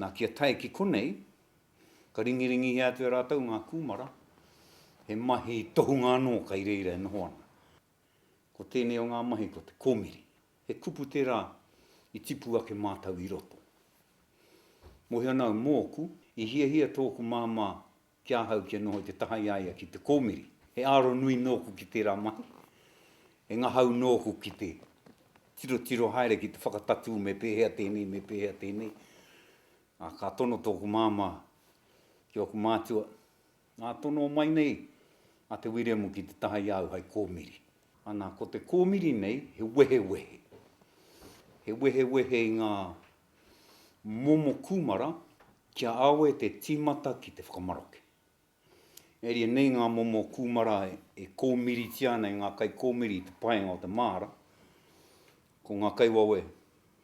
Speaker 1: Nā kia tae ki konei, ka ringiringi hea te rātou ngā kūmara, he mahi tohunga anō kai reira e noho ana. Ko tēnei o ngā mahi ko te kōmiri. He kupu tērā i tipu ake mātau i roto. Mohi anau mōku, i hia tōku māma kia hau kia noho te tahai aia ki te kōmiri. He aro nui nōku ki tērā mahi. He ngahau nōku ki te tiro haere ki te whakatatu me pēhea tēnei. Ka tono tōku māma ki oku mātua. Ngā tono mai nei a te Wiremu ki te Taiao hei kōmiri. Ana, ko te kōmiri nei, he wehe. He wehe i ngā momo kūmara kia awe te tīmata ki te whakamaroke. Eri nei ngā momo kūmara e kōmiri tiana i ngā kai kōmiri te painga o te māra, ko ngā kai wawe,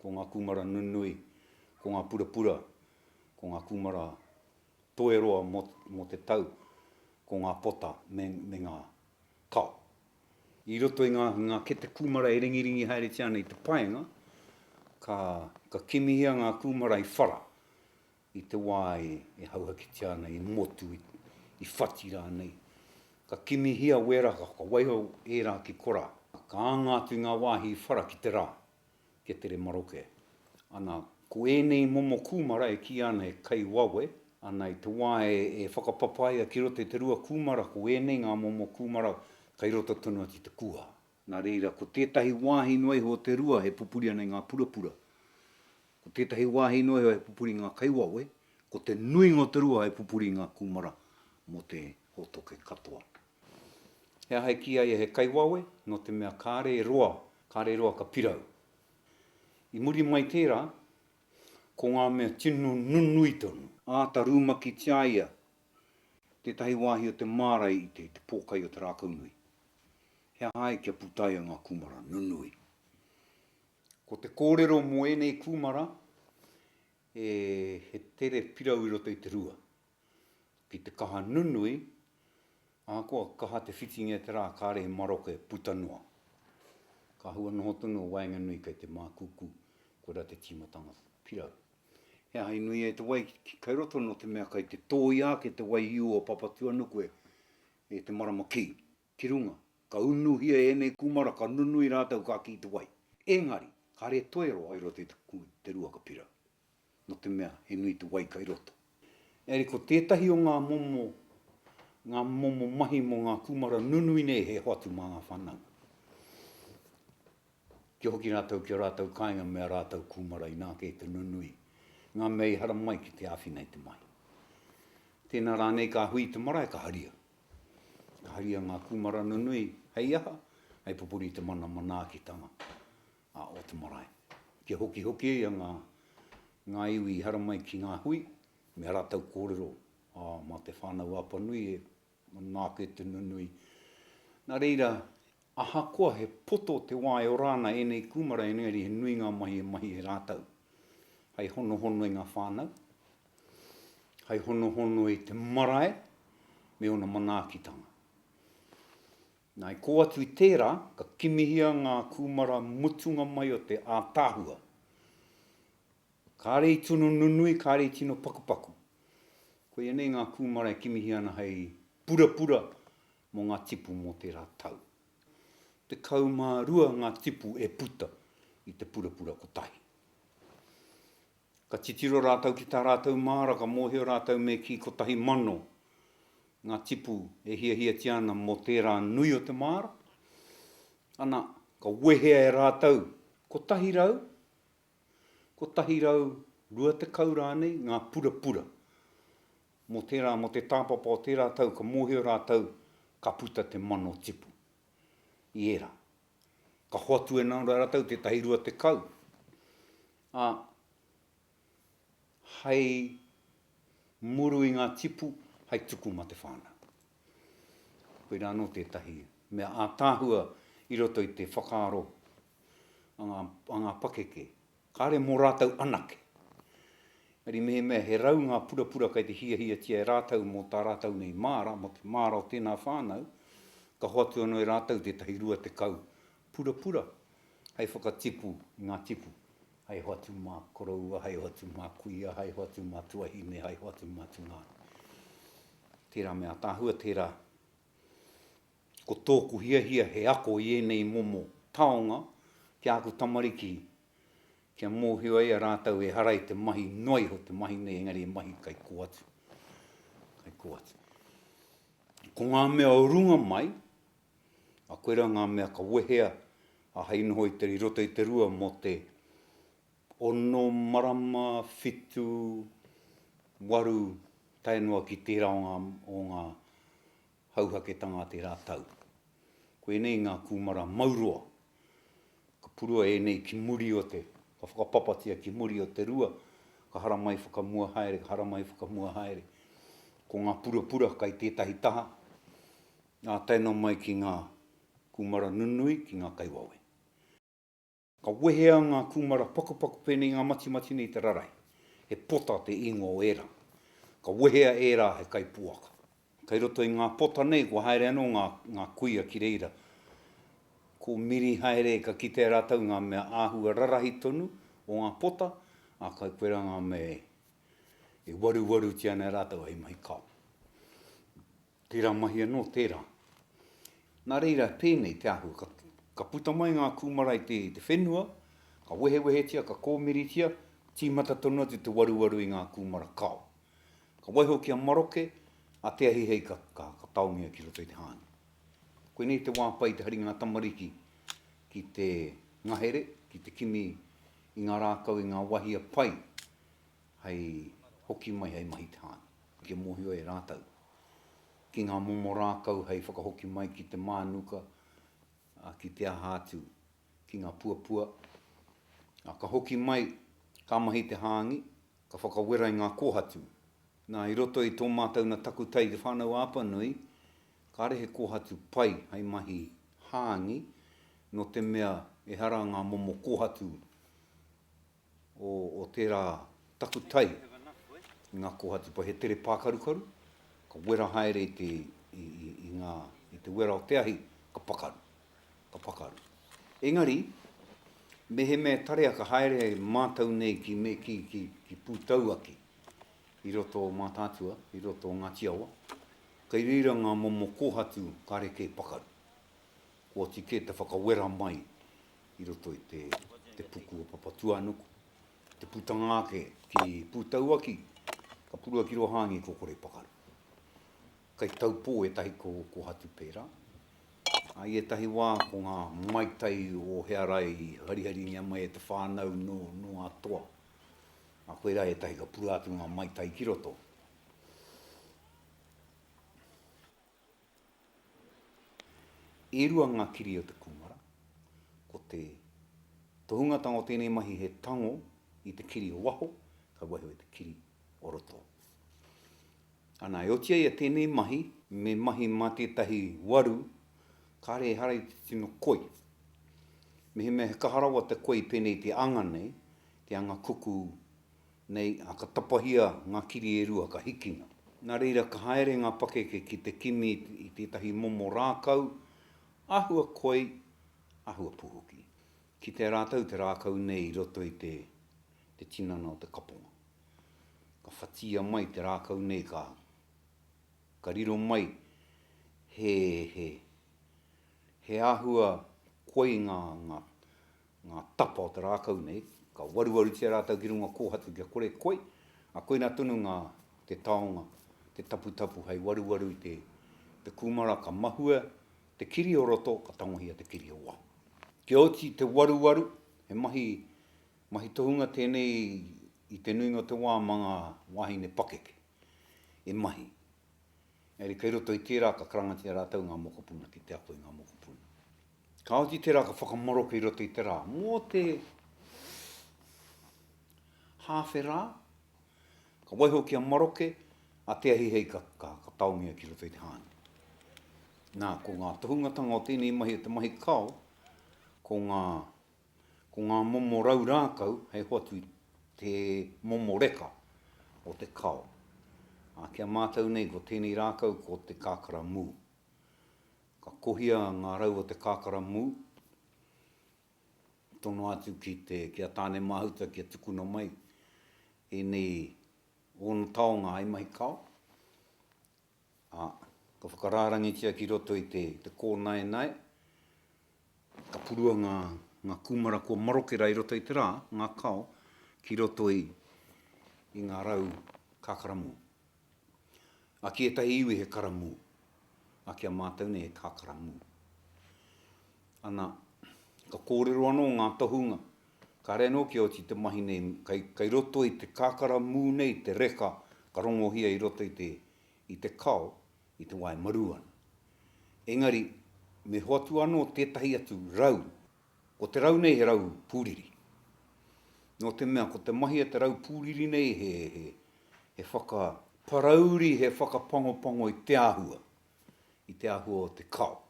Speaker 1: ko ngā kūmara nunui, ko ngā purapura, ko ngā kūmara toeroa mo te tau, ko ngā pota me ngā kao. I roto i ngā kete kūmara e ringiringi haere tiana i te painga, ka kimihia ngā kūmara i whara. i te wā e hauhaki ana, i motu, i whati rā nei. Ka kimi hia wera, ka waiho e rā ki kora. Ka angātu ngā wāhi whara ki te rā, ke tere maroke. Ana, ko ēnei momo kūmara e ki ana e kai wawe, ana i te wā e whakapapaia ki roto i te rua kūmara, ko ēnei ngā momo kūmara, kai roto tonu ati te kua. Nā reira, ko tētahi wāhi noi ho te rua he pupuri ana i ngā purapura. Ko tētahi wāhi noi ho he pupuri ngā kaiwawe, ko te nui ngō te rua he pupuri ngā kūmara mo te hōtoke katoa. Hea hai ki ai he kaiwawe, no te mea kōrero ka pirau. I muri mai tērā, ko ngā mea tino nunui tonu. Āta rūmaki tiaia, tētahi wāhi o te mārai i te pōkai o te rākaunui. Hea hai kia putaia ngā kūmara nunui. Ko te kōrero mo ēnei kūmara, he tere pirau i roto i te rua. Ki te kaha nunui, ākoa kaha te whitingia te rā kāre he maroke putanua. Ka hua noho tonu o waenga nui kai te mākuku, ko rā te timatanga pirau. Hea hai nui e te wai ki kai roto no te mea kai te tōia ke te wai hiu o papatua nuku e te marama ki runga. Ka unuhia ēnei kūmara, ka nunui rātou ka ki te wai. Engari, ka re toero ai roto i te rua ka pirau. No te mea, he nui te wai kai roto. Eri ko tētahi o ngā momo mahi mo ngā kūmara nunui nei he hoatu mā ngā whanau. Kia hoki rātou ki rātou kāinga mea rātou kūmara i nā kei te nunui. Ngā mea i hara mai ki te āwhinei te mai. Tēnā rānei ka hui te marae ka haria. Ka haria ngā kūmara nunui hei aha, hei pupuri te mana manaakitanga o te marae. Kia hoki ia ngā iwi i hara mai ki ngā hui, mea rātou kōrero mā te Whānau-ā-Apanui nā kei te nunui. Nā reira, ahakoa he poto te wā e o rāna ēnei kūmara e ngari he nui ngā mahi e rātou. Hei hono i ngā whānau, hei hono i te marae, me ona manaakitanga. Nā i ko atu i tērā, ka kimihia ngā kūmara mutunga mai o te ātāhua. Kārei tunu nunui, kārei tino pakupaku. Ko ēnei ngā kūmara e kimihia ana hei purapura mo ngā tipu mo te rātou. Te kaumārua ngā tipu e puta i te purapura kotahi. Ka titiro rātou ki tā rātou māra, ka mōhio rātou me ki kotahi mano. Ngā tipu e hia tiana mo tērā nui o te māra. Ana, ka wehea e rātou, kotahi rau, rua te kau rānei, ngā purapura. Mo te tāpapa o te rātou, ka mōhio rātou, ka puta te mano tipu. I era. Ka hoatu e nāra rātou, te tahi rua te kau. Hei muru i ngā tipu, hei tuku ma te whānau. Koe rā no tētahi mea ātāhua i roto i te whakaaro a ngā pakeke. Kāre mō rātou anake. Eri mea he rau ngā purapura kai te hia tia e rātou mō tā rātou nei māra, mo te māra o tēnā whānau, ka hoatu anō e rātou tētahi rua te kau. Purapura, hei whakatipu ngā tipu. Hei hoatu mā koroua, hei hoatu mā kuia, hei hoatu mā tuahine, hei hoatu mā tungāra. Tērā mea tāhua, tērā ko tōku hia he ako i ēnei momo taonga, kia aku tamariki, kia mōhio ai a rātou e harai te mahi noi ho te mahi nei, engari e mahi kai koatu. Ko ngā mea o runga mai, a koera ngā mea ka wehea, a hei noho i te roto i te rua mo te ono marama whitu waru tainua ki tērā o ngā hauhaketanga te rātou. Ko ēnei ngā kūmara maurua. Ka purua ēnei ki muri o ka whakapapatia ki muri o te rua, ka hara mai whakamua haere. Ko ngā purapura kai tētahi taha, ngā taino mai ki ngā kūmara nunui ki ngā kaiwawe. Ka wehea ngā kūmara pakupaku pēnei ngā mati nei te rarai. He pota te ingo o era. Ka wehea era he kai puaka. Kai roto i ngā pota nei, ko haere anō ngā kuia ki reira. Ko miri haere ka kite rātou ngā mea āhua rarahi tonu o ngā pota, a kai koera ngā mea e waru tia nei rātou hei mahi kao. Tērā mahi anō, tērā. Nā reira pēnei te ahu, ka puta mai ngā kūmara i te whenua, ka wehe tia, ka kōmiri tia, tīmata tono atu te waru i ngā kūmara kao. Ka waiho kia maroke, a te ahi hei ka taonga ki roto i te hāni. Koe nei te wāpai te haringa tamariki ki te ngahere, ki te kimi i ngā rākau i ngā wahia pai, hei hoki mai hei mahi te hāni. Kia mohio e rātou. Ki ngā momo rākau hei whakahoki mai ki te mānuka, ki te ahātu, ki ngā puapua. Ka hoki mai, ka mahi te hāngi, ka whakawera i ngā kōhatu. Nā, i roto i tō mātou na taku tai Te Whānau-ā-Apanui, ka rehe kōhatu pai hei mahi hāngi, no te mea e hara ngā momo kōhatu o tērā taku tai i ngā kōhatu pai. He tere pākarukaru, ka wera haere i te wera o te ahi, ka pakaru. Engari, me he mea tarea ka haere mātou nei ki pūtau aki, i roto o mātātua, i roto o ngā tiawa, kei rira ngā momo kōhatu ka reke pakaru. Kua tike te whakawera mai i roto i te puku o papatuanuku, te putangāke ki pūtau aki, ka purua ki roa hāngi ko kore pakaru. Kei taupō e tahi kōhatu pērā. Ai e tahi wā ko ngā maitai o hearai harihari ngia mai e te whānau no atoa. A koe rai e tahi ka puru atu ngā maitai ki roto. E rua ngā kiri o te kumara, ko te tohunga tango tēnei mahi he tango i te kiri o waho, ka waho e te kiri o roto. Ana e otia ia tēnei mahi, me mahi mā tētahi waru, ka re harai te tino koi. Me he mea he kaharawa te koi pēnei te anga nei, te anga kuku nei, a ka tapohia ngā kiri e rua, ka hikinga. Nā reira ka haere ngā pakeke ki te kimi i tētahi momo rākau, ahua koi, ahua puhuki. Ki te rātou te rākau nei i roto i te tinana o te kaponga. Ka whatia mai te rākau nei, ka riro mai he ahua koi ngā tapa o te rākau nei, ka waru te rātou ki runga kōhatu kia kore koi, a koe nā tunu ngā te taonga, te tapu hei waru i te kūmara, ka mahua, te kiri o roto, ka tangohia te kiri o wā. Kia oti te waru, he mahi tohunga tēnei i te nuinga te wā mga wahine pakeke, e mahi. Eri kei roto i tērā ka karangati a rātou ngā mokopuna, ki te ako i ngā mokopuna. Ka oti tērā ka whakamoroko i roto i tērā, mō te hāwherā, ka waiho kia maroke, a te ahi hei ka taonga ki roto i te hāni. Nā, ko ngā tohungatanga o tēnei mahi te mahi kao, ko ngā momo rau rākau, hei hoatu i te momo reka o te kao. Kia mātou nei, ko tēnei rākau ko te kākara mū. Ka kohia ngā rau o te kākara mū, tono atu kia tāne mahuta, kia tukuna mai, ēnei ono taonga ai mahi kao. Ka whakarārangitia ki roto i te kōnaenai, ka purua ngā kūmara kua marokera i roto i te rā, ngā kao, ki roto i ngā rau kākaramu. A ki e tahi iwi he karamu, a kia mātou nei he kākaramu. Ana, ka kōrero anō ngā tohunga, ka rea nō ki oti te mahi nei, kai roto i te kākaramu nei, te reka, ka rongohia i roto i te kao, i te wai maruana. Engari, me hoatu anō tētahi atu rau, ko te rau nei he rau pūriri. Nō te mea, ko te mahi a te rau pūriri nei he whakaparauri, he whakapangopango i te āhua o te kao.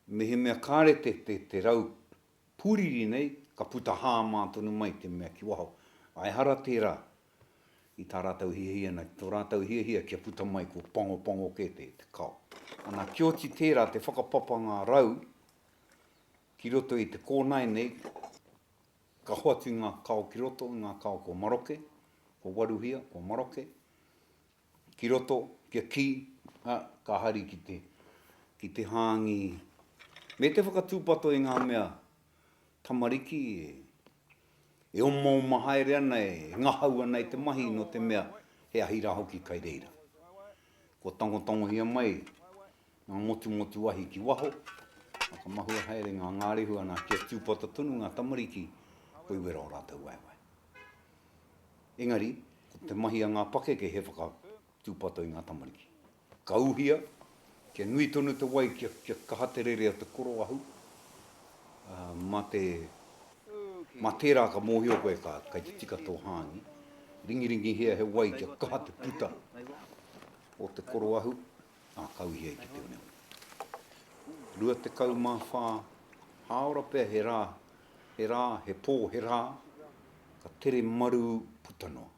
Speaker 1: Me he mea kāre te rau pūriri nei, ka puta hā mātonu mai te mea ki waho. Ai hara tērā, i tā rātou hiahia nei, tō rātou hiahia kia puta mai ko pango ke te kao. Ana ki oti tērā te whakapapa ngā rau, ki roto i te kōnai nei, ka hoatu ngā kao ki roto, ngā kao ko maroke, ko waruhia, ko maroke, ki roto, kia ki, ka hari ki te hāngi. Me te whakatūpato i ngā mea tamariki e omo mahaere ana, e ngahau ana i te mahi no te mea he ahira hoki kai reira. Ko tangotango hia mai, ngā motu ahi ki waho, ka mahua haere ngā ngārehu ana kia tūpata tonu ngā tamariki, hoi wera o rātou waiwai. Engari, ko te mahi a ngā pake ke he whakatūpato i ngā tamariki. Ka uhia, kia nui tonu te wai, kia kaha te rere a te koro ahu, ma tērā ka mōhio koe kai te tika tō hāngi, ringiringi hea he wai kia kaha te puta o te koro ahu, ka uhia i ki te uneo. Rua te kau mā whā, haora pēr he rā, he pō he rā, ka tere maru putanoa.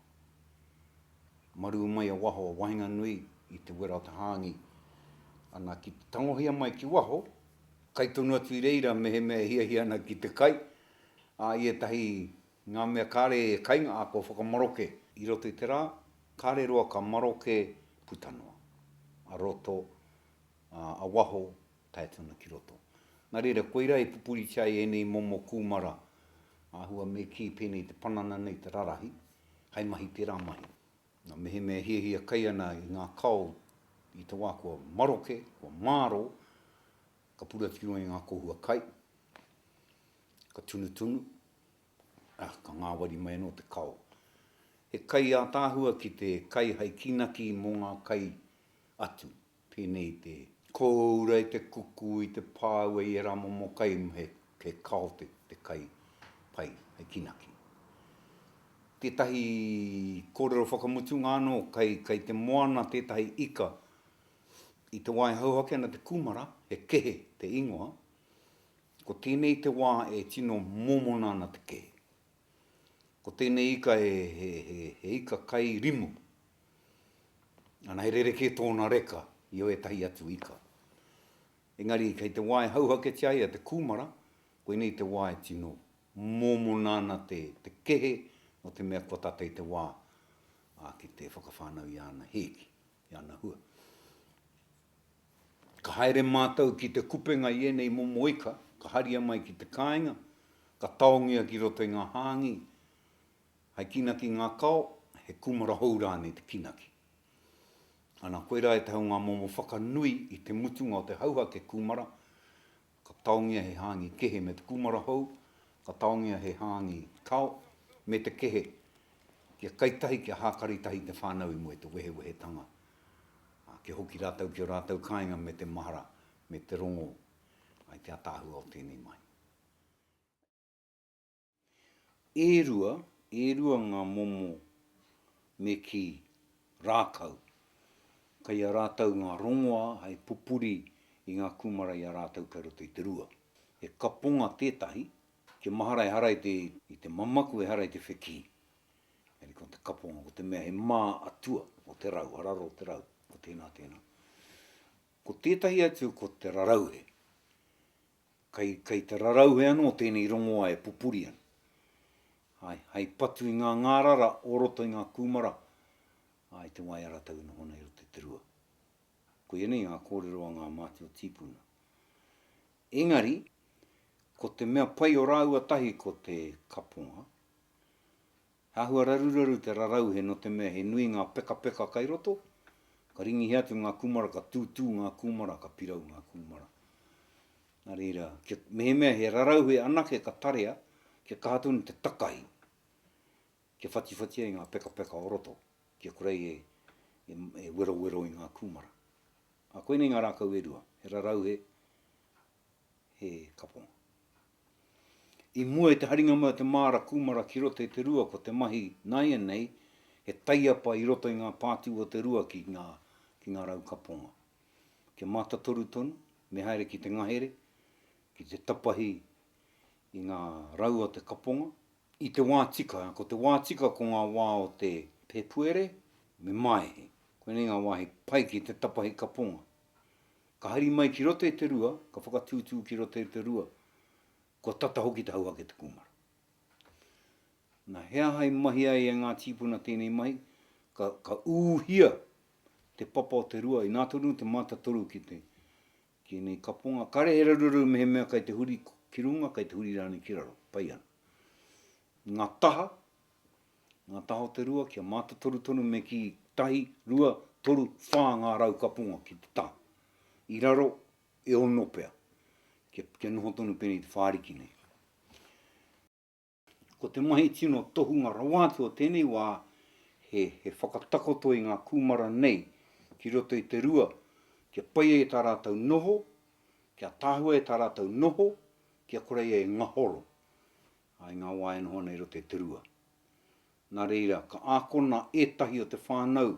Speaker 1: Maru mai a waho a wahinga nui i te wera o te hāngi. Ana ki te tangohia mai ki waho, kai tonu atu i reira mehe mea hia ana ki te kai. I tahi ngā mea kāre e kainga a ko whakamaroke. I roto i te rā, kāre roa ka maroke putanoa. A roto, a waho, tae tuna ki roto. Nā reira, koira e pupuri chai ēnei momo kūmara. Ahua me ki pēnei te panana nei te rarahi, hai mahi te rā mahi. Nā mehe mea hia kai ana i ngā kau i te wā kua maroke, kua māro, ka pura tiu i ngā kohua kai, ka tunu, ka ngāwari mai no te kau. He kai a tāhua ki te kai hai kinaki mō ngā kai atu, pēnei te koura i te kuku, i te pāua i e rā momo kai, he kau te kai pai, hai kinaki. Tētahi kōrero whakamutu ngāno, kai te moana tētahi ika, i te wā e hauhake ana te kūmara, he kehe, te ingoa, ko tēnei te wā e tino mōmona ana te kehe. Ko tēnei ika he ika kai rimu. Ana he rereke tōna reka, i o e tahi atu ika. Engari, kei te wā e hauhake tiai a te kūmara, koe nei te wā e tino mōmona ana te kehe, o te mea kua tatei te wā ki te whakawhānau i ana heki, i ana hua. Ka haere mātou ki te kupenga i ēnei momo ika, ka haria mai ki te kāinga, ka taongia ki roto i ngā hāngi, hai kinaki ngā kao, he kūmara hourāne te kinaki. Ana koera e te hau ngā momo whakanui i te mutunga o te hauhake kūmara, ka taongia he hāngi kehe me te kūmara hou, ka taongia he hāngi kao, me te kehe, kia kaitahi, kia hākaritahi te whānau i mua te wehe tanga. Kia hoki rātou ki o rātou kāinga me te mahara, me te rongo, ai te atāhua o tēnei mai. E rua ngā momo me ki rākau, kai a rātou ngā rongoa, hai pupuri i ngā kūmara i a rātou kai roto i te rua. He kaponga tētahi, ke mahara e harai i te mamaku e harai te wheki. Eri ko te kaponga, ko te mea he mā atua o te rau, hararo o te rau, ko tēnā. Ko tētahi atu ko te rarauhe. Kai te rarauhe anō tēnei rongoa e pupuri ana. Hai patu i ngā ngārara, o roto i ngā kūmara, ai te wai ara tau nohona i roto i te rua. Ko ienei ngā kōrero a ngā mātua tīpuna. Engari, ko te mea pai o rāua tahi ko te kaponga, hahua raruraru te rarauhe no te mea he nui ngā peka kai roto, ka ringi atu ngā kūmara, ka tūtū ngā kūmara, ka pirau ngā kūmara. Nā reira, mehe mea he rarauhe anake ka tarea, kia kahatunu te takahi, kia whatiwhatia i ngā peka o roto, kia kurei e wero i ngā kūmara. A koe nei ngā rākau e rua, he rarauhe, he kaponga. I mua i te haringa mua te māra kūmara ki roto i te rua, ko te mahi nai ēnei, he taiapa i roto i ngā pātu o te rua ki ngā rau kaponga. Kia mātatoru tonu, me haere ki te ngahere, ki te tapahi i ngā rau o te kaponga, i te wā tika, ko te wā tika ko ngā wā o te pepuere, me maehe. Koe nei ngā wāhi pai ki te tapahi kaponga. Ka hari mai ki roto i te rua, ka whakatūtū ki roto i te rua, ko tata hoki te hauhake te kūmara. Na hea hai mahi ai e ngā tīpuna tēnei mahi, ka ūhia te papa o te rua, i nā tonu te mata toru ki nei kaponga. Kare he raruru mehe mea kai te huri ki runga, kai te huri rāni ki raro, pai ana. Ngā taha o te rua, kia mata toru tonu me ki tahi, rua, toru, whā ngā rau kaponga ki te taha. I raro e ono pea, kia noho tonu pēnei te whāriki nei. Ko te mahi tino tohunga rawātu o tēnei wā, he whakatakoto i ngā kūmara nei, ki roto i te rua, kia pai e tā rātou noho, kia tāhua e tā rātou noho, kia korei e ngahoro. Ai ngā wā e noho nei roto i te rua. Nā reira, ka ākona ētahi o te whānau,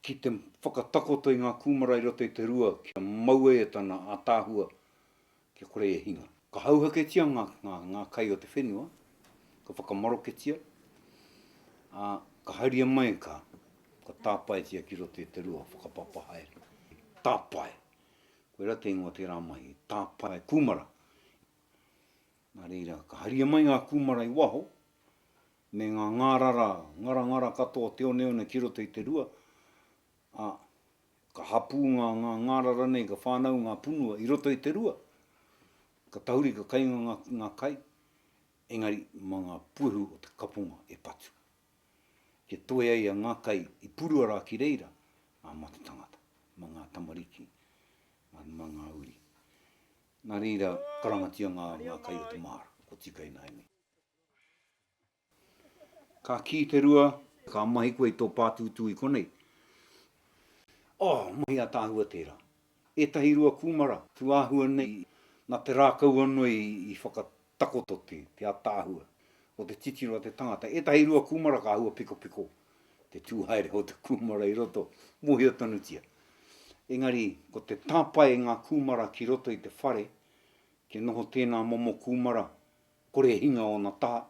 Speaker 1: ki te whakatakoto i ngā kūmara i roto i te rua, kia maua e tana a tāhua, kia korei e hinga. Ka hauhaketia ngā kai o te whenua, ka whakamaroketia, ka hauria mai ka tāpai tia ki roto i te rua, whakapapa haere. Tāpai. Koe rā te ingoa te rāmahi, tāpai kūmara. Nā reira, ka haria mai ngā kūmara i waho, me ngā ngara katoa te one ki roto i te rua, ka hapu ngā ngārara nei, ka whānau ngā punua i roto i te rua, ka tahuri ka kainga ngā kai, engari mga puhu o te kapunga e patu. Ke toe ai a ngā kai i purua rā ki reira, mā te tangata, mga tamariki, mga uri. Nā reira, karangatia ngā kai o te māra, ko tika i nai nei. Ka ki te rua, ka mahi koe i tō pātūtū i konei. Mahi a tāhua tērā. Ētahi rua kūmara, tu āhua nei, nā te rākau anō i whakatakoto te a tāhua. O te titiro a te tangata. Ētahi rua kūmara ka ahua piko. Te tūhaere o te kūmara i roto. Mohi o tanutia. Engari, ko te tāpai ngā kūmara ki roto i te whare, ke noho tēnā momo kūmara, kore hinga o nā taha.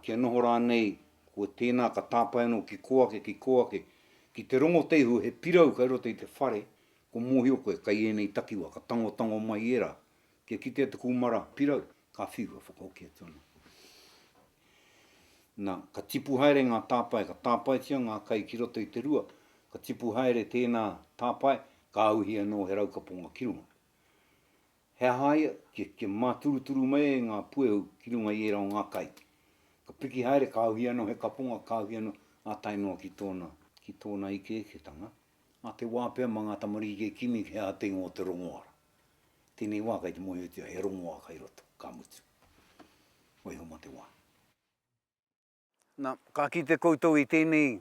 Speaker 1: Kia noho rā nei, ko tēnā ka tāpai anō ki koake, ki te rongo teihu he pirau kai roto i te whare, ko mohi o koe kai ēnei takiwa, ka tango mai era. Kia kitea te kūmara pirau, ka whiua whakaokia tonu. Nā, ka tipu haere ngā tāpai, ka tāpai tia ngā kai ki roto i te rua, ka tipu haere tēnā tāpai, ka auhia no he raukaponga ki runga. Hea haia, ke māturuturu mai e ngā puehu ki runga i era o ngā kai. Ka piki haere, ka auhia no he kaponga, ka auhia no a tainoa ki tōna ike-tanga. A te wāpea mga tamariki kimi hea te ngō te rongoara. Tēnei wā kai te mohi utia, he rongoa kai roto, ka mutu. Oiho ma te wā. Nā, ka ki te koutou i tēnei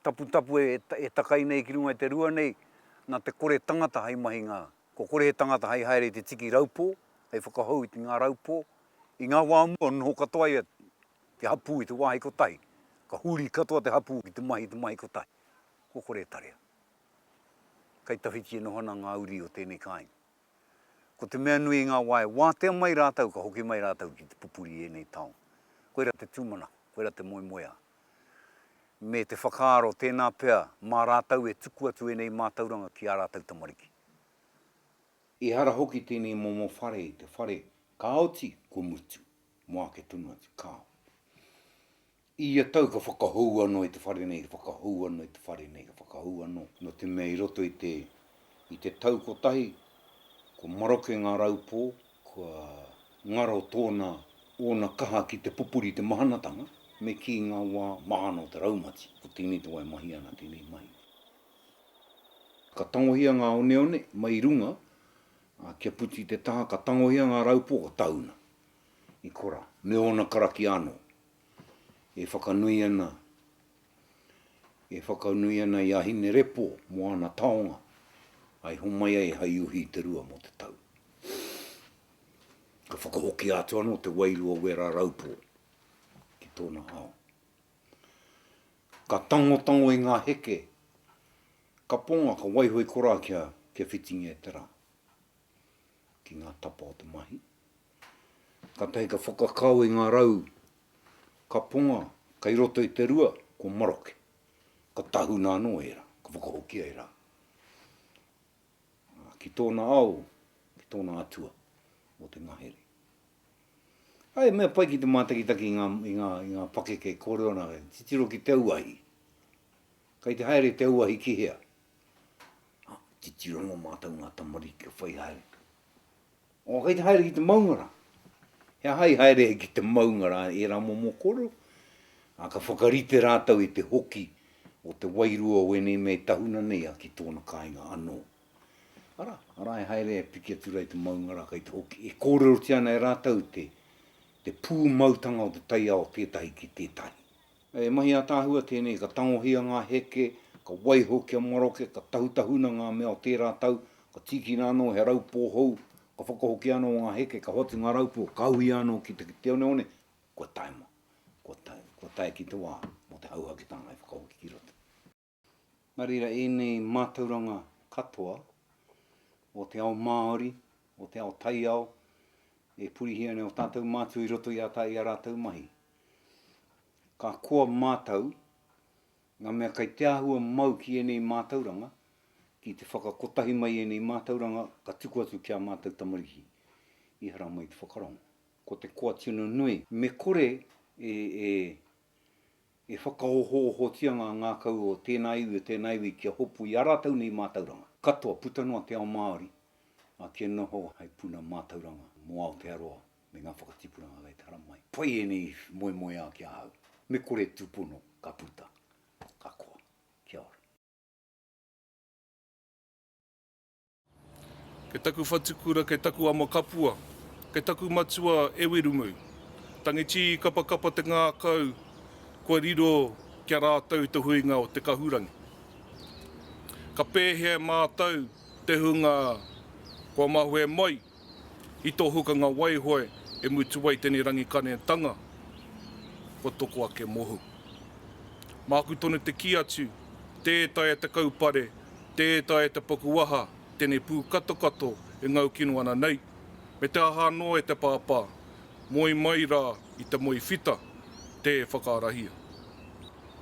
Speaker 1: tapu e takai nei ki runga i te rua nei, nā te kore tangata hai mahi ngā. Ko kore he tangata hai haere i te tiki raupō, hei whakahau i te ngā raupō. I ngā wā mua, noho katoa ia te hapu i te wāhi kotahi. Ka huri katoa te hapu i te mahi kotahi. Ko kore tarea. Kai tawhiti e nohona ngā uri o tēnei kāinga. Ko te mea nui ngā wae, wātea mai rātou, ka hoki mai rātou ki te pupuri ēnei taonga. Koera te tūmana, koera te moemoea. Me te whakaaro tēnā pea, mā rātou e tuku atu ēnei mātauranga ki a rātou tamariki. E hara hoki tēnei momo whare, te whare kāoti ko mutu, moa ke tunu atu kāo. Ia tau ka whakahou anō i te whare nei, ka whakahou anō i te whare nei, ka whakahou anō. No te mea i roto i te tau kotahi, ko maroke ngā raupō, ko ngaro tōna ona kaha ki te pupuri te mahanatanga, me ki ngā wā mahana o te raumati, ko tēnei te wai mahi ana, tēnei mahi. Ka tangohia ngā one, mai runga, kia puti te taha, ka tangohia ngā raupō, ka tauna. I kora, me ona karaki anō. E whakanui ana i ahine repo, mo ana taonga, ai homai ai hai uhi te rua mo te tau. Ka whakahoki atu anō te wairua wera raupō ki tōna ao. Ka tango i ngā heke, ka ponga ka waihoi kora kia whitingi e te rā, ki ngā tapa o te mahi. Ka tahi ka whakakau i ngā rau, ka ponga, kai roto i te rua, ko maroke. Ka tahuna anō e rā, ka whakahokia e rā. Ki tōna ao, ki tōna atua, o te ngahere. Ai, mea pai ki te mātakitaki i ngā pakeke kōrero nā, titiro ki te uahi. Kei te haere te uahi ki hea. Titiro ngō mātau ngā tamari ki whai haere. O, kei te haere ki te maungara. Hea hai haere ki te maungara e rā momo kōrero. A ka whakarite rātou i te hoki o te wairua o ēnei mei tahuna nei a ki tōna kāinga anō. Ara e haere e piki atu rei te maungara kei te hoki. E kōrero tiana e rātou te pū mautanga o te Taiao tētahi ki tētahi. E mahi a tāhua tēnei, ka tangohia ngā heke, ka waiho kia maroke, ka tahutahuna ngā mea o tērā tau, ka tiki nāno he raupō hou, ka whakahoki anō o ngā heke, ka hoti ngā raupō, ka auhi anō ki te one one, kua taima, kua tae ki te wā, mo te hauhakitanga e whakahoki ki roto. Marira ēnei mātauranga katoa, o te ao Māori, o te ao Taiao, e purihia ne o tātou mātou i roto i a rātou mahi. Ka koa mātou, ngā mea kai te ahua mau ki ēnei mātauranga, ki te whakakotahi mai ēnei mātauranga, ka tuku atu kia mātou tamariki, i hara mai te whakarongo. Ko te koa tino nui, me kore e whakaohohotianga ngā kau o tēnei iwi kia hopu i a rātou nei mātauranga. Katoa putanoa te ao Māori, a kia noho hei puna mātauranga, mo ao te aroha, me ngā whakatipuranga gai te hara mai. Pai ēnei moe a kia hau. Me kore tūpono, ka puta, ka koa, kia ora.
Speaker 5: Kei taku whatukura, kei taku ama kapua, kei taku matua e Wiremu. Tangiti kapakapa te ngā kau, kua riro kia rātou te huinga o te kahurangi. Ka pēhea mātou te hunga kua mahue mai, i tō hukanga waihoe e mutu wai tēnei rangi kane tanga, ko toko ake mohu. Māku tonu te ki atu, tētai e te kaupare, tētai e te pakuaha, tēnei pū katokato e ngau kino ana nei, me te aha no e te pāpā, moi mai rā i te moi whita, te whakaarahia.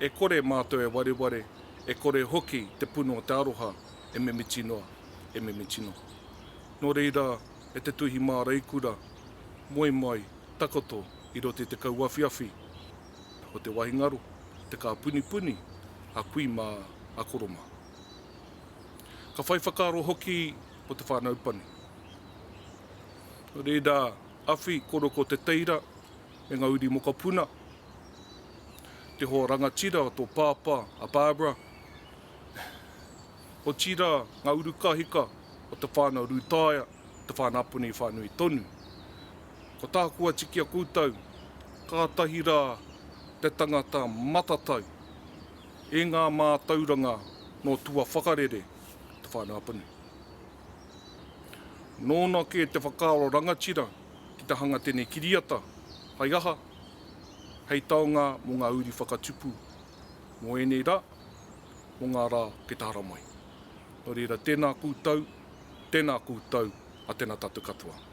Speaker 5: E kore mātou e wareware, e kore hoki te puno o te aroha, e me mitinoa, e me mitinoa. Nō reira, e te tuhi mā reikura, moi mai, takoto, i rote te kauawhiawhi, o te wahingaro, te kā puni, a kui mā a koroma. Ka whai whakaaro hoki o te Whānau-ā-Apanui. Reida, awhi koroko te teira, e ngā uri moka puna, te ho rangatira o tō pāpā, a Barbara, o tira ngā uru kahika o te whānau rūtāia, te Whānau-ā-Apanui whānui tonu. Ko tākua tiki a kūtau, kātahi rā te tangata matatau, e ngā mātauranga no tua whakarere te Whānau-ā-Apanui. Nōna ke te whakaaro rangatira ki te hanga tēnei kiriata, hai aha, hei taonga mo ngā uri whakatupu, mo ēnei rā, mo ngā rā ke te haramai. Nō reira, tēnā kūtau, a tēnā tātou katoa.